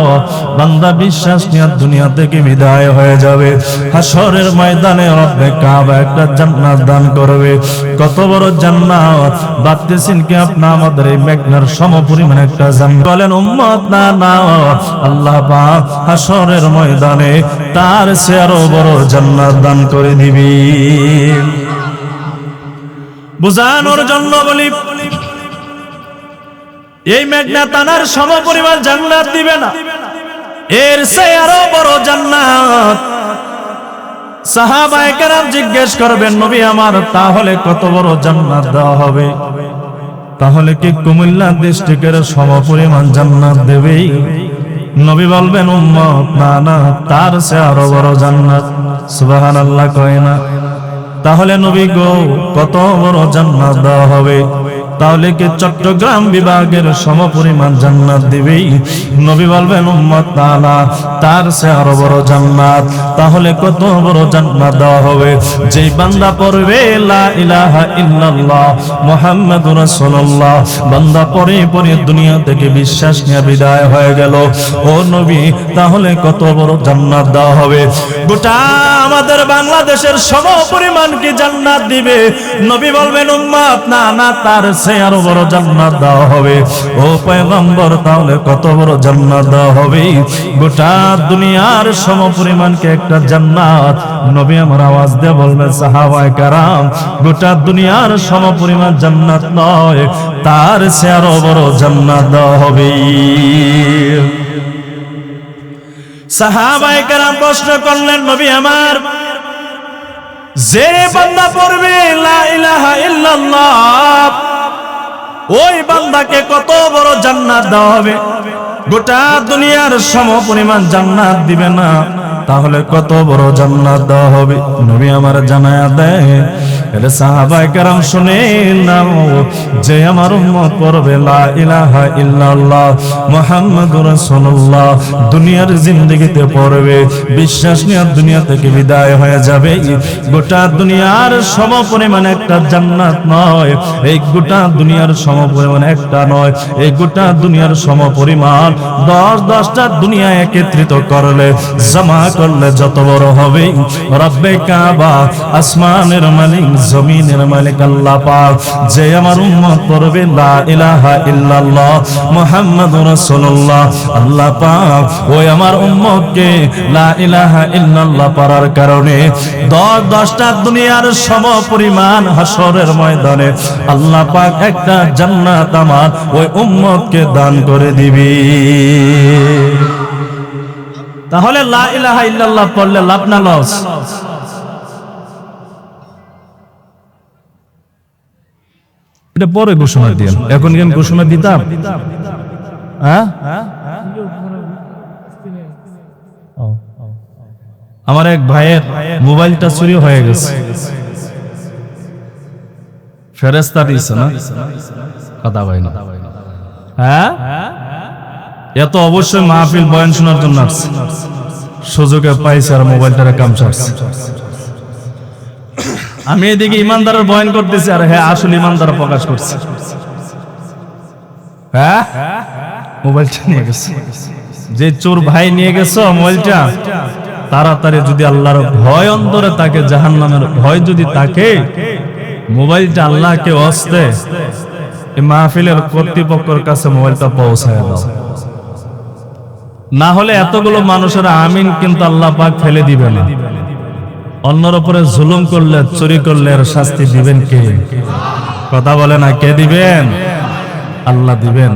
বান্দা বিশ্বাস নিয়ে দুনিয়া থেকে বিদায় হয়ে যাবে, হাশরের ময়দানে রব্বে কাবা একটা জান্নাত দান করবে। কত বড় জান্নাত! ভাবতেছেন কি আপনি আমাদের এই মেঘনার সমপরিমাণ একটা জান্নাত? বলেন উম্মত, না না, আল্লাহ পাক হাশরের ময়দানে তার চেয়ে আরো বড় জান্নাত দান করে দিবেন। বুঝানোর জন্য বলি, এই মেঘনা তানার সমপরিমাণ জান্নাত দিবে না, এর চেয়ে আরো বড় জান্নাত সাহাবায়ে কেরাম জিজ্ঞেস করবেন নবী আমার তাহলে কত বড় জান্নাত দেওয়া হবে? তাহলে কি কুমিল্লা ডিস্ট্রিক্টের সমপরিমাণ জান্নাত দেবে? নবী বলবেন উম্মত না না, তার চেয়ে আরো বড় জান্নাত। সুবহানাল্লাহ কয় না? তাহলে নবী গো কত বড় জান্নাত দেওয়া হবে? তাহলে কি চট্টগ্রাম বিভাগের সমপরিমাণ জান্নাত দিবে? নবী বলবেন উম্মত না না, তার চেয়ে আরো বড় জান্নাত। তাহলে কত বড় জান্নাত দেওয়া হবে? যেই বান্দা পড়বে লা ইলাহা ইল্লাল্লাহ মুহাম্মাদুর রাসূলুল্লাহ, বান্দা পড়ে পড়ে দুনিয়া থেকে বিশ্বাস নিয়ে বিদায় হয়ে গেল। ও নবী তাহলে কত বড় জান্নাত দেওয়া হবে? গোটা আমাদের বাংলাদেশের সমপরিমাণ কি জান্নাত দিবে? নবী বলবেন উম্মত না না, তার চেয়ে আরো বড় জান্নাত দেওয়া হবে। ও পয়গম্বর তাহলে কত বড় জান্নাত দেওয়া হবে? গোটা দুনিয়ার সমপরিমাণ কি একটা জান্নাত? নবী আমার আওয়াজ দিয়ে বলবেন সাহাবায়ে কেরাম গোটা দুনিয়ার সমপরিমাণ জান্নাত নয়, তার চেয়ে আরো বড় জান্নাত দেওয়া হবে। সাহাবায়ে কেরাম প্রশ্ন করলেন নবী আমার, যে বান্দা পড়বে লা ইলাহা ইল্লাল্লাহ ওই বান্দাকে কত বড় জান্নাত দেওয়া হবে? গোটা দুনিয়ার সমপরিমাণ জান্নাত দিবে না, তাহলে কত বড় জান্নাত দেওয়া হবে? নবী আমার জানায়া দেয় এর সাহাবায়ে কেরাম শুনেন নাও, যে আমার উম্মত পড়বে লা ইলাহা ইল্লাল্লাহ মুহাম্মাদুর রাসূলুল্লাহ, দুনিয়ার জিন্দেগিতে পড়বে, বিশ্বাস নিয়ে দুনিয়া থেকে বিদায় হয়ে যাবে, গোটা দুনিয়ার সমপরিমাণ একটা জান্নাত নয়, এই গোটা দুনিয়ার সমপরিমাণ একটা নয়, এই গোটা দুনিয়ার সমপরিমাণ 10টা দুনিয়া একত্রিত করলে জমা করলে যত বড় হবে। রব্বে কাবা আসমানের মালিক জমিনের মালিক আল্লাহ পাক, যে আমার উম্মত পড়বে লা ইলাহা ইল্লাল্লাহ মুহাম্মাদুর রাসূলুল্লাহ, আল্লাহ পাক ওই আমার উম্মতকে লা ইলাহা ইল্লাল্লাহ পড়ার কারণে 10টা দুনিয়ার সমপরিমাণ হাসরের ময়দানে আল্লাহ পাক একটা জান্নাত আমার ওই উম্মতকে দান করে দিবে। তাহলে লা ইলাহা ইল্লাল্লাহ পড়লে লাভ না লস? এটা পরে ঘোষণা দিন, এখন কি আমি ঘোষণা দিতাম? হ্যাঁ, আমার এক ভাইয়ের মোবাইলটা চুরি হয়ে গেছে, ফেরেশতা দিয়েছে না কথা ভাই না? হ্যাঁ, এত অবশ্যই মাহফিল বয়ান শোনার জন্য আসছে, সুযোগে পাইছে আর মোবাইলটারে কামচারছে। আমি এদিকে ইমানদারের বয়ান করতেছি আর হ্যাঁ আসলে ইমানদার প্রকাশ করছে। হ্যাঁ, মোবাইলটা নিয়ে গেছে, যে চোর ভাই নিয়ে গেছে মোবাইলটা, তাড়াতাড়ি যদি আল্লাহর ভয় অন্তরে তাকে, জাহান্নামের ভয় যদি তাকে, মোবাইলটা আল্লাহকে ওয়াস্তে এই মাহফিলের কর্তৃপক্ষের কাছে মোবাইলটা পৌঁছায় দাও, না হলে এতগুলো মানুষের আমিন কিন্তু আল্লাহ পাক ফেলে দিবে না। অন্যর উপরে জুলুম করলে, চুরি করলে এর শাস্তি দিবেন কে? কথা বলে না, কে দিবেন? আল্লাহ দিবেন।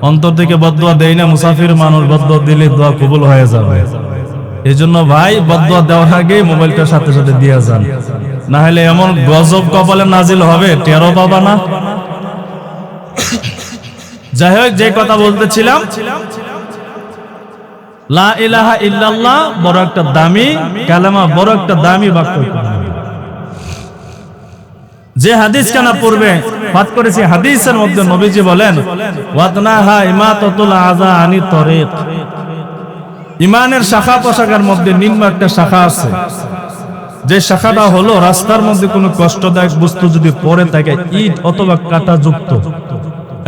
অন্তর থেকে বদদুয়া দেই না, মুসাফির মানুষ বদদুয়া দিলে দোয়া কবুল হয়ে যাবে। এই জন্য ভাই বদদুয়া দেওয়ার আগে মোবাইলটার সাথে সাথে দিয়ে যান, না হলে এমন গজব কপালে নাজিল হবে টেরও পাবা না। যাই হোক, যে কথা বলতেছিলাম, লা ইলাহা ইল্লাল্লাহ বড় একটা দামি কালেমা, বড় একটা দামি বাক্য। যে হাদিস কানা পূর্বে পাঠ করেছি, হাদিসের মধ্যে নবীজি বলেন ওয়াতনাহা ইমাতাতুল আযা আনি তরিক, ইমানের শাখা প্রশাখার মধ্যে নিম্ন একটা শাখা আছে, যে শাখাটা হলো রাস্তার মধ্যে কোনো কষ্টদায়ক বস্তু যদি পড়ে থাকে, ইট অথবা কাঁটা যুক্ত,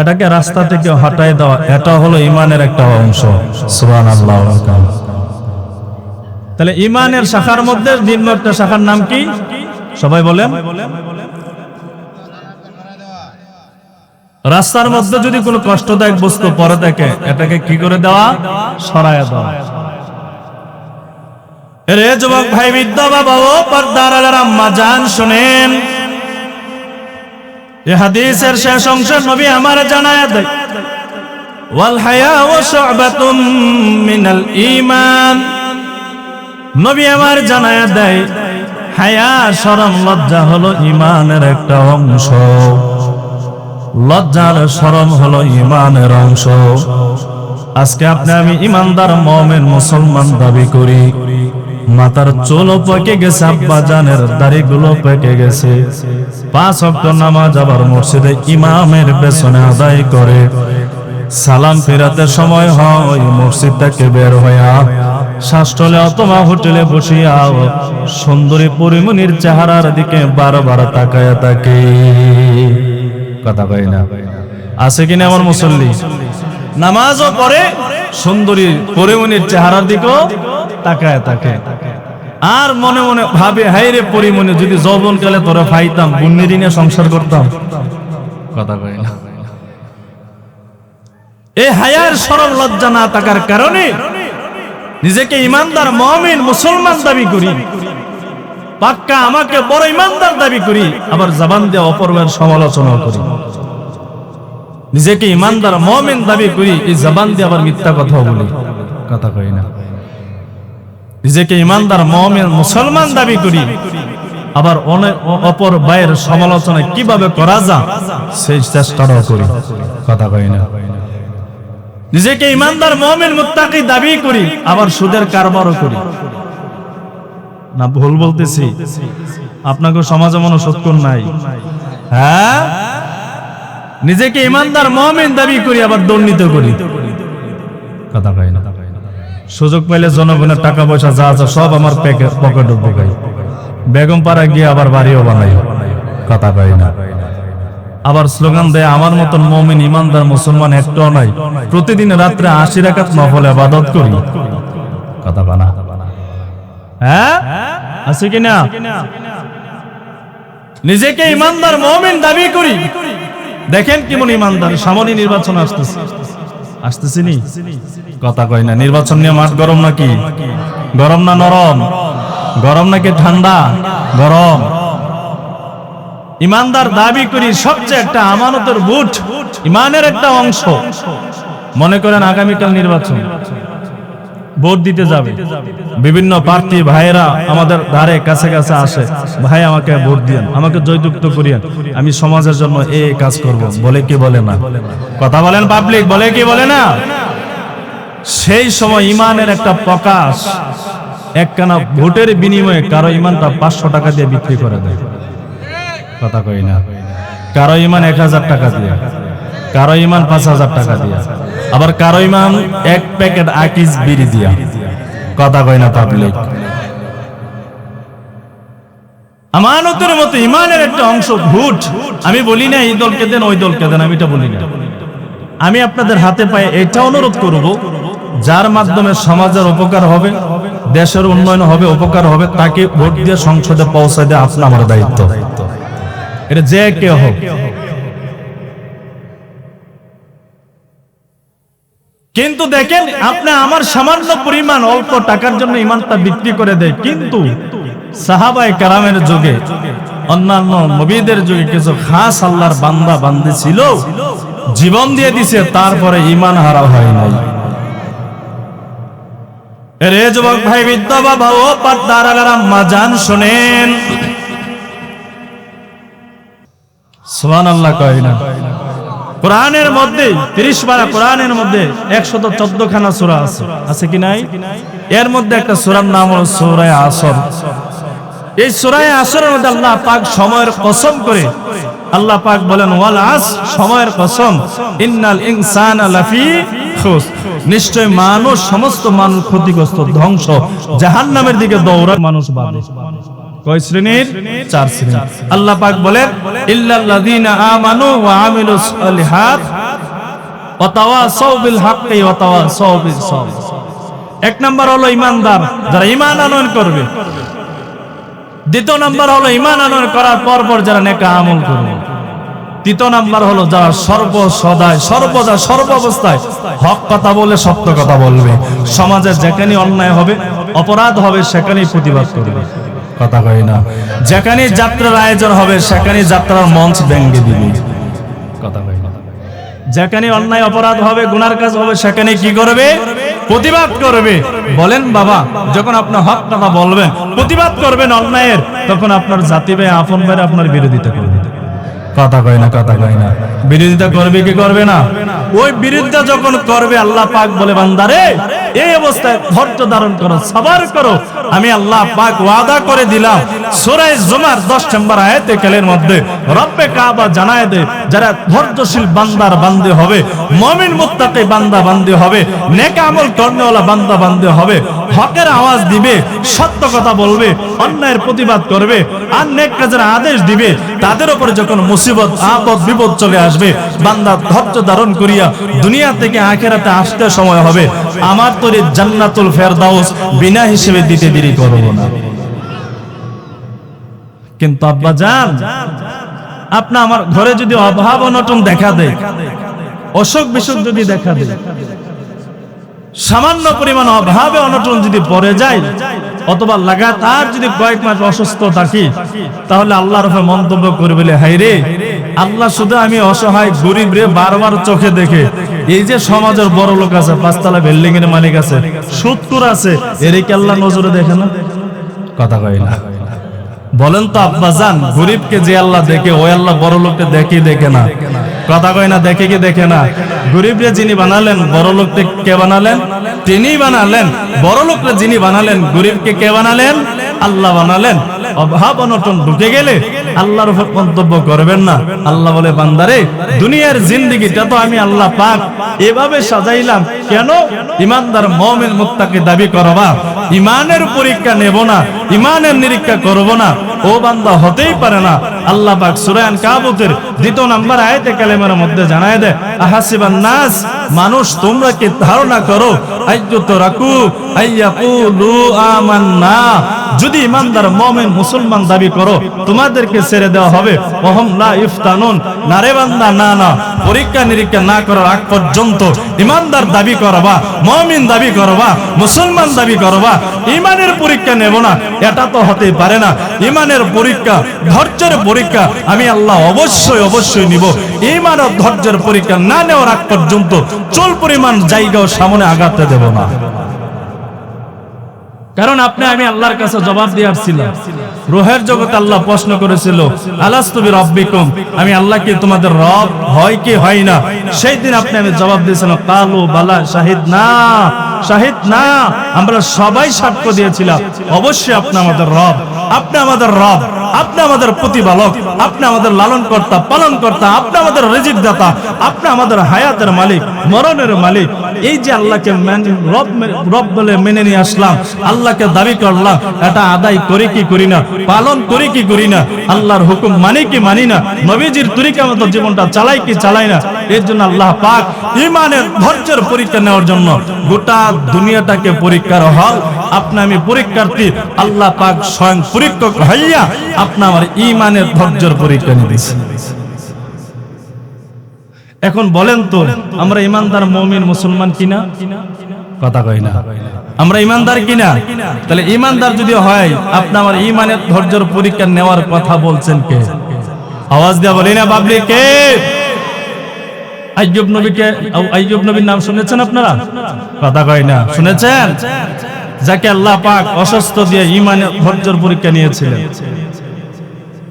এটাকে রাস্তা থেকে হটায় দেওয়া, এটা হলো ইমানের একটা অংশ। সুবহানাল্লাহ। তাহলে ইমানের শাখার মধ্যে নিম্ন একটা শাখার নাম কি সবাই বলেন? রাস্তার মধ্যে যদি কোনো কষ্টদায়ক বস্তু পড়ে থাকে, এটাকে কি করে দেওয়া? সরায়া দেওয়া। রে যুবক ভাই, বৃদ্ধ বাবা ও পর্দার আলার আম্মা জান শুনেন, এই হাদিসের শেষ অংশ নবী আমার জানায়া দেয় ওয়াল হায়াউ শু'বাতুম মিনাল ঈমান, নবী আমার জানায়া দেয় হায়া শরম লজ্জা হলো ঈমানের একটা অংশ। লজ্জার শরম হলো ঈমানের অংশ। আজকে আপনি আমি ঈমানদার মুমিন মুসলমান দাবি করি, মাথার চুলও পেকে গেছে, আব্বা জানের দাড়িগুলো পেকে গেছে, 5 ওয়াক্ত নামাজ আবার মসজিদে ইমামের পেছনে আদায় করে, সালাম ফেরাতে সময় হয় মসজিদটাকে বের হইয়া শাসটলে অথবা হোটেলে বসিয়া সুন্দরী পরিমণির চেহারার দিকে বারবার তাকায়া থাকে। কথা কই না? আছে কিনা আমার মুসল্লি? নামাজও পড়ে, সুন্দরী পরিমণির চেহারার দিকেও তাকায় থাকে, আর মনে মনে ভাবে, হায় রে পরিমণি, যদি যৌবনকালে তোরা পাইতাম, বুন্নির নিয়ে সংসার করতাম। কথা কই না? এই হায়ার শরম লজ্জা না থাকার কারণে নিজেকে ইমানদার মুমিন মুসলমান দাবি করি, পাক্কা আমাকে বড় ইমানদার দাবি করি, আবার জবান দিয়ে অপরের সমালোচনা করি। নিজেকে ইমানদার মুমিন দাবি করি, এই জবান দিয়ে আবার মিথ্যা কথা বলি। কথা কই না? নিজেকে ইমানদার মুমিন মুসলমান দাবি করি, আবার অপর ভাইয়ের সমালোচনা কিভাবে করা যায় সেই চেষ্টাটাও করি। কথা কই না? নিজেকে ইমানদার মুমিন মুত্তাকি দাবি করি, আবার সুদের কারবারও করি। না ভুল বলতেছি? আপনাকে সমাজে মনে সৎকর নাই? হ্যাঁ, নিজেকে ইমানদার মুমিন দাবি করি, আবার দুর্নীতি করি। কথা কই না? সুযোগ পাইলে জনগণের টাকা পয়সা যা আছে সব আমার পকেটে ঢুকাই, বেগম পাড়া গিয়ে আবার বাড়িও বানাই। কথা কই না? আবার স্লোগান দেয়, আমার মতন মুমিন ইমানদার মুসলমান একটাও নাই, প্রতিদিন রাত্রে 80 রাকাত নফল ইবাদত করি। কথা বানা? হ্যাঁ, আছে কিনা? নিজেকে ইমানদার মুমিন দাবি করি, দেখেন কেমন ইমানদার। সামনে নির্বাচন আসতেছে নি? কথা কই না? নির্বাচন নিয়ে মাঠ গরম নাকি? গরম না নরম? গরম নাকি ঠান্ডা? গরম। ইমানদার দাবি করি সবচেয়ে একটা আমানতের বুট, ইমানের একটা অংশ। মনে করেন আগামীকাল নির্বাচন, ভোট দিতে যাবে, বিভিন্ন প্রার্থী ভাইয়েরা আমাদের ধারে কাছে কাছে আসে, ভাই আমাকে ভোট দিয়েন, আমাকে জয়যুক্ত করিয়েন, আমি সমাজের জন্য এই কাজ করব, বলে কি বলে না? কথা বলেন পাবলিক, বলে কি বলে না? সেই সময় ইমানের একটা প্রকাশ, একখানা ভোটের বিনিময়ে কারো ইমানটা 500 টাকা দিয়ে বিক্রি করে দেয়। কথা কই না? কারো ইমান 1000 টাকা দিয়ে, কারো ইমান 5000 টাকা দিয়ে, আবার কারো ইমান 1 প্যাকেট আকিস বিড়ি দিয়া। কথা কই না পাবলিক? আমানতের মতো ইমানের একটা অংশ ভোট। আমি বলি না এই দলকে দেন ওই দলকে দেন, আমি এটা বলি না। আমি আপনাদের হাতে পায়ে এটা অনুরোধ করব, যার মাধ্যমে সমাজের উপকার হবে, দেশের উন্নয়ন হবে, উপকার হবে, তাকে ভোট দিয়ে সংসদে পৌঁছে দেওয়া আপনার আমার দায়িত্ব। এটা যে কেউ হোক। কিন্তু দেখেন, আপনি আমার সামান্য পরিমাণ অল্প টাকার জন্য ইমানটা বিক্রি করে দেয়। কিন্তু সাহাবায়ে কেরামের যুগে, অন্যান্য নবীদের যুগে কিছু খাস আল্লাহর বান্দা বান্দি ছিল, জীবন দিয়ে দিছে, তারপরে ইমান হারা হয় নাই। রে যুবক ভাই, বিদ্যা বাবা ও পর্দার আলার আম্মা জান, শুনেন, সুবহানাল্লাহ কয় না? কোরআনের মধ্যে 30 পারা, কোরআনের মধ্যে 114 খানা সূরা আছে, আছে কি নাই? এর মধ্যে একটা সূরার নাম হলো সূরা আসর। এই সূরা আসরের মধ্যে আল্লাহ পাক সময়ের কসম করে আল্লাহ পাক বলেন, ওয়াল আস, সময়ের কসম, ইন্নাল ইনসানা লাফি খুস, নিশ্চয় মানুষ, সমস্ত মানুষ ক্ষতিগ্রস্ত, ধ্বংস, জাহান্নামের দিকে দৌড়ায় মানুষ বাদে। কয় শ্রেণীর? 4 শ্রেণী। আল্লাহ পাক বলেন, ইল্লাল্লাযীনা আমানু ওয়া আমিলুস সালিহাত ওয়া তাওয়াসাউ বিল হাক্কি ওয়া তাওয়াসাউ বিস সাবর। 1 নাম্বার হলো ইমানদার, যারা ঈমান আনয়ন করবে। 2 নাম্বার হলো ঈমান আনয়ন করার পর যারা নেক আমল করবে। 3 নাম্বার হলো যারা সর্বসদায়, সর্বদা, সর্বাবস্থায় হক কথা বলে, সত্য কথা বলবে। সমাজে যেখানে অন্যায় হবে, অপরাধ হবে, সেখানেই প্রতিবাদ করবে। কথা কই না? যেখানে যাত্রার আয়োজন হবে, সেখানে যাত্রার মঞ্চ ভেঙে দিবে। কথা কই না? যেখানে অন্যায় অপরাধ হবে, গুনার কাজ হবে, সেখানে কি করবে? প্রতিবাদ করবে। বলেন বাবা, যখন আপনার হক কথা বলবেন, প্রতিবাদ করবেন অন্যায়ের, তখন আপনার জাতি ভাই আপন ভাই আপনার বিরোধিতা করবে। কথা কয় না, কথা কয় না। বিরোধিতা করবে কি করবে না? ওই বিরোধিতা যখন করবে, আল্লাহ পাক বলে বান্দারে এই অবস্থায় ধৈর্য ধারণ করো, সবার করো। আমি আল্লাহ পাক ওয়াদা করে দিলাম, সূরা জুমার 10 নম্বর আয়াতে কালের মধ্যে রব্বে কাবা জানায় দেয়, যারা ধৈর্যশীল বান্দার বান্দে হবে, মুমিন মুত্তাকি বান্দা বান্দে হবে, নেক আমল কর্নেওয়ালা বান্দা বান্দে হবে, হকের আওয়াজ দিবে, সত্য কথা বলবে, অন্যায়ের প্রতিবাদ করবে, আর নেক কাজের আদেশ দিবে, তাদের উপরে যখন মুসিবত আপদ বিপদ চলে আসবে, বান্দা ধৈর্য ধারণ করিয়া দুনিয়া থেকে আখিরাতে আসতে সময় হবে, আমার তৈরি জান্নাতুল ফেরদাউস বিনা হিসেবে দিতে দেরি করব না। কিন্তু আব্বা জান, আপনি আমার ঘরে যদি অভাব অনটন দেখা দেয়, অসুখ বিসুখ যদি দেখা দেয়, সামান্য পরিমাণ অভাবে অনটন যদি পড়ে যায়, অথবা লাগাতার যদি কয়েক মাস অসুস্থ থাকি, তাহলে আল্লাহর উপরে মন্তব্য করবে, হাই রে আল্লাহ, শুধু আমি অসহায় গরিব রে বারবার চোখে দেখে, এই যে সমাজের বড় লোক আছে, 5 তলা বিল্ডিং এর মালিক আছে, সুদখোর আছে, এরই কি আল্লাহ নজরে দেখে না? কথা কয় না। বলেন তো আব্বা জান, গরিবকে যে আল্লাহ দেখে, ওই আল্লাহ বড় লোককে দেখে না? কথা কয় না, দেখে কি দেখে না? গরিবরে যিনি বানালেন, বড় লোককে কে বানালেন? তিনি বানালেন। বড় লোককে যিনি বানালেন, গরিবকে কে বানালেন? আল্লাহ বানালেন। অভাব অনটন ঢুকে গেলে আল্লাহর উপর মন্তব্য করবেন না। আল্লাহ বলে, বান্দারে দুনিয়ার জিন্দেগিটা তো আমি আল্লাহ পাক এভাবে সাজাইলাম, কেন? ইমানদার মুমিন মুত্তাকি দাবি করবা, ইমানের পরীক্ষা নেব না, ইমানের নিরীক্ষা করব না, ও বান্দা হতেই পারে না। আল্লাহ পাক সূরা আনকাবুতের 2 নম্বর আয়াতে কালেমার মধ্যে জানায় দেয়, আহাসিবান নাস, মানুষ তোমরা কি ধারণা করো, আইয়ুতরাকু আইয়াকুলু আমান্না, যদি ইমানদার মুমিন মুসলমান দাবি করো তোমাদেরকে ছেড়ে দেওয়া হবে, ওহম লা ইফতানুন, না রে বান্দা, না না, পরীক্ষা নিরীক্ষা না করার আগ পর্যন্ত ইমানদার দাবি করবা, মুমিন দাবি করবা, মুসলমান দাবি করবা, ইমানের পরীক্ষা নেব না, এটা তো হতেই পারে না। ইমানের পরীক্ষা, ধৈর্যের পরীক্ষা আমি আল্লাহ অবশ্যই অবশ্যই নিব। ইমান ও ধৈর্যের পরীক্ষা না নেওয়ার আগ পর্যন্ত চুল পরিমাণ জায়গাও সামনে আগাতে দেব না। কারণ আপনি আমি আল্লাহর কাছে জবাব দিয়ে আসছিলাম, রূহের জগতে আল্লাহ প্রশ্ন করেছিল, আলাস্তু বিরাব্বিকুম, আমি আল্লাহ কি তোমাদের রব, হয় কি হয় না? সেই দিন আপনি আমি জবাব দিয়েছিলাম, কালু বালা শাহিদনা, শাহিদনা, আমরা সবাই সাক্ষ্য দিয়েছিলাম, অবশ্যই আপনি আমাদের রব, আপনি আমাদের রব, আপনি আমাদের প্রতিপালক, আপনি আমাদের লালন কর্তা, পালন কর্তা, আপনি আমাদের রিজিক দাতা, আপনি আমাদের হায়াতের মালিক, মরণের মালিক। এই যে আল্লাহকে রব বলে মেনে নিয়ে আসলাম, আল্লাহকে দাবি করলাম, এটা আদায় করি কি করি না, পালন করি কি করি না, আল্লাহর হুকুম মানি কি মানি না, নবীজির তরিকা মতো জীবনটা চালাই কি চালাই না। এর জন্য আল্লাহ পাক ঈমানের ধৈর্যের পরীক্ষা নেওয়ার জন্য গোটা দুনিয়াটাকে পরীক্ষার হল, আপনি আমি পরীক্ষার্থী, আল্লাহ পাক স্বয়ং পরীক্ষক হইয়া আপনি আমার ঈমানের ধৈর্যের পরীক্ষা নিয়েছে। এখন বলেন তো, আমরা ইমানদার মুমিন মুসলমান কিনা? কথা কই না, আমরা ইমানদার কিনা? তাহলে ইমানদার যদি হয়, আপনি আমার ঈমানের ধৈর্যের পরীক্ষা নেওয়ার কথা বলছেন কে? আওয়াজ দিয়ে বলি না বাবলি, কে? আইয়ুব নবীকে, আইয়ুব নবীর নাম শুনেছেন আপনারা? কথা কই না, শুনেছেন? যাকে আল্লাহ পাক অসুস্থ দিয়ে ঈমানের ধৈর্যের পরীক্ষা নিয়েছিলেন,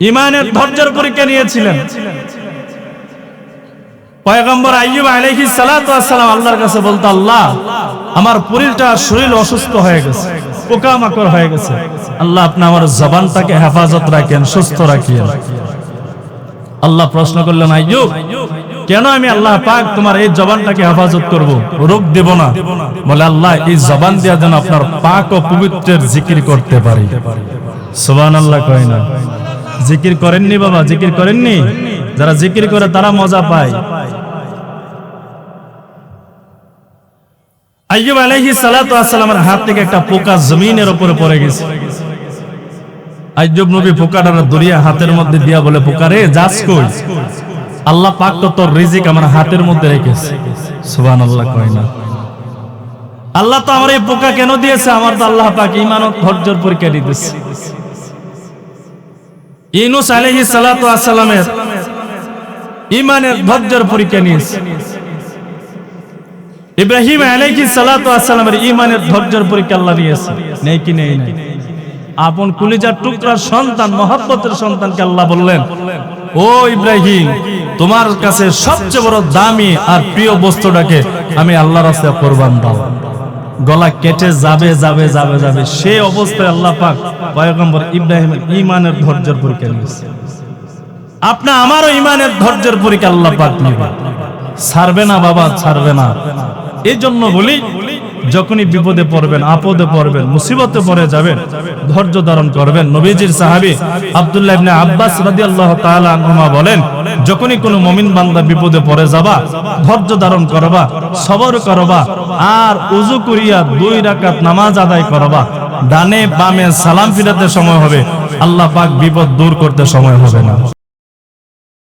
ঈমানের ধৈর্যের পরীক্ষা নিয়েছিলেন। পয়গম্বর আইয়ুব আলাইহিস সালাতু ওয়াস সালাম আল্লাহর কাছে বলতো, আল্লাহ আমার শরীর অসুস্থ হয়ে গেছে, পোকামাকড় হয়ে গেছে, আল্লাহ আপনি আমার জবানটাকে হেফাজত রাখেন, সুস্থ রাখেন। আল্লাহ প্রশ্ন করলেন, আইয়ুব কেন আমি আল্লাহ পাক তোমার এই জবানটাকে হেফাজত করব, রোগ দেব না? বলে, আল্লাহ এই জবান দিয়া যেন আপনার পাক ও পবিত্রের জিকির করতে পারি। সুবহানাল্লাহ কয় না? জিকির করেননি বাবা, জিকির করেননি? যারা জিকির করে তারা মজা পায়। আইয়ুব আলাইহিস সালাতু ওয়াস সালামের হাত থেকে একটা পোকা জমিনের উপরে পড়ে গেছে। আইয়ুব নবী পোকাটা দরিয়া হাতের মধ্যে দিয়া বলে, পোকা রে যাস কই? আল্লাহ পাক তো তোর রিজিক আমার হাতের মধ্যে রেখেছে। সুবহানাল্লাহ কয় না? আল্লাহ তো আমার এই পোকা কেন দিয়েছে? আমার তো আল্লাহ পাক ঈমান ও ধৈর্যের পরীক্ষা দিতেছে। ইউনূস আলাইহিস সালাতু ওয়াস সালামের ঈমানের ধৈর্যের পরীক্ষা নিয়েছে। ইব্রাহিম আলাইহিস সালাতু ওয়াস সালামের ঈমানের ধৈর্যের পরীক্ষা আল্লাহ নিয়েছে, নেই কি নেই নাই? আপন কলিজার টুকরার সন্তান, মহব্বতের সন্তানকে আল্লাহ বললেন, ও ইব্রাহিম, তোমার কাছে সবচেয়ে বড় দামি আর প্রিয় বস্তুটাকে আমি আল্লাহর রাস্তায় কুরবান দাও। গলা কেটে যাবে যাবে যাবে যাবে, সেই অবস্থায় আল্লাহ পাক পয়গম্বর ইব্রাহিমের ঈমানের ধৈর্যের পরীক্ষা নিয়েছে। আপনি আমারও ঈমানের ধৈর্যের পরীক্ষা আল্লাহ পাক নেবে, ছাড়বে না বাবা, ছাড়বে না। এই জন্য বলি, যখনই বিপদে পড়বেন, আপদে পড়বেন, মুসিবতে পড়ে যাবেন, ধৈর্য ধারণ করবেন। নবীজির সাহাবী আব্দুল্লাহ ইবনে আব্বাস রাদিয়াল্লাহু তাআলা আনহুমা বলেন, যখনই কোনো মুমিন বান্দা বিপদে পড়ে যাবা, ধৈর্য ধারণ করবা, সবর করবা, আর ওযু করিয়া 2 রাকাত নামাজ আদায় করবা। ডানে বামে সালাম ফিরাতে সময় হবে, আল্লাহ পাক বিপদ দূর করতে সময় হবে না।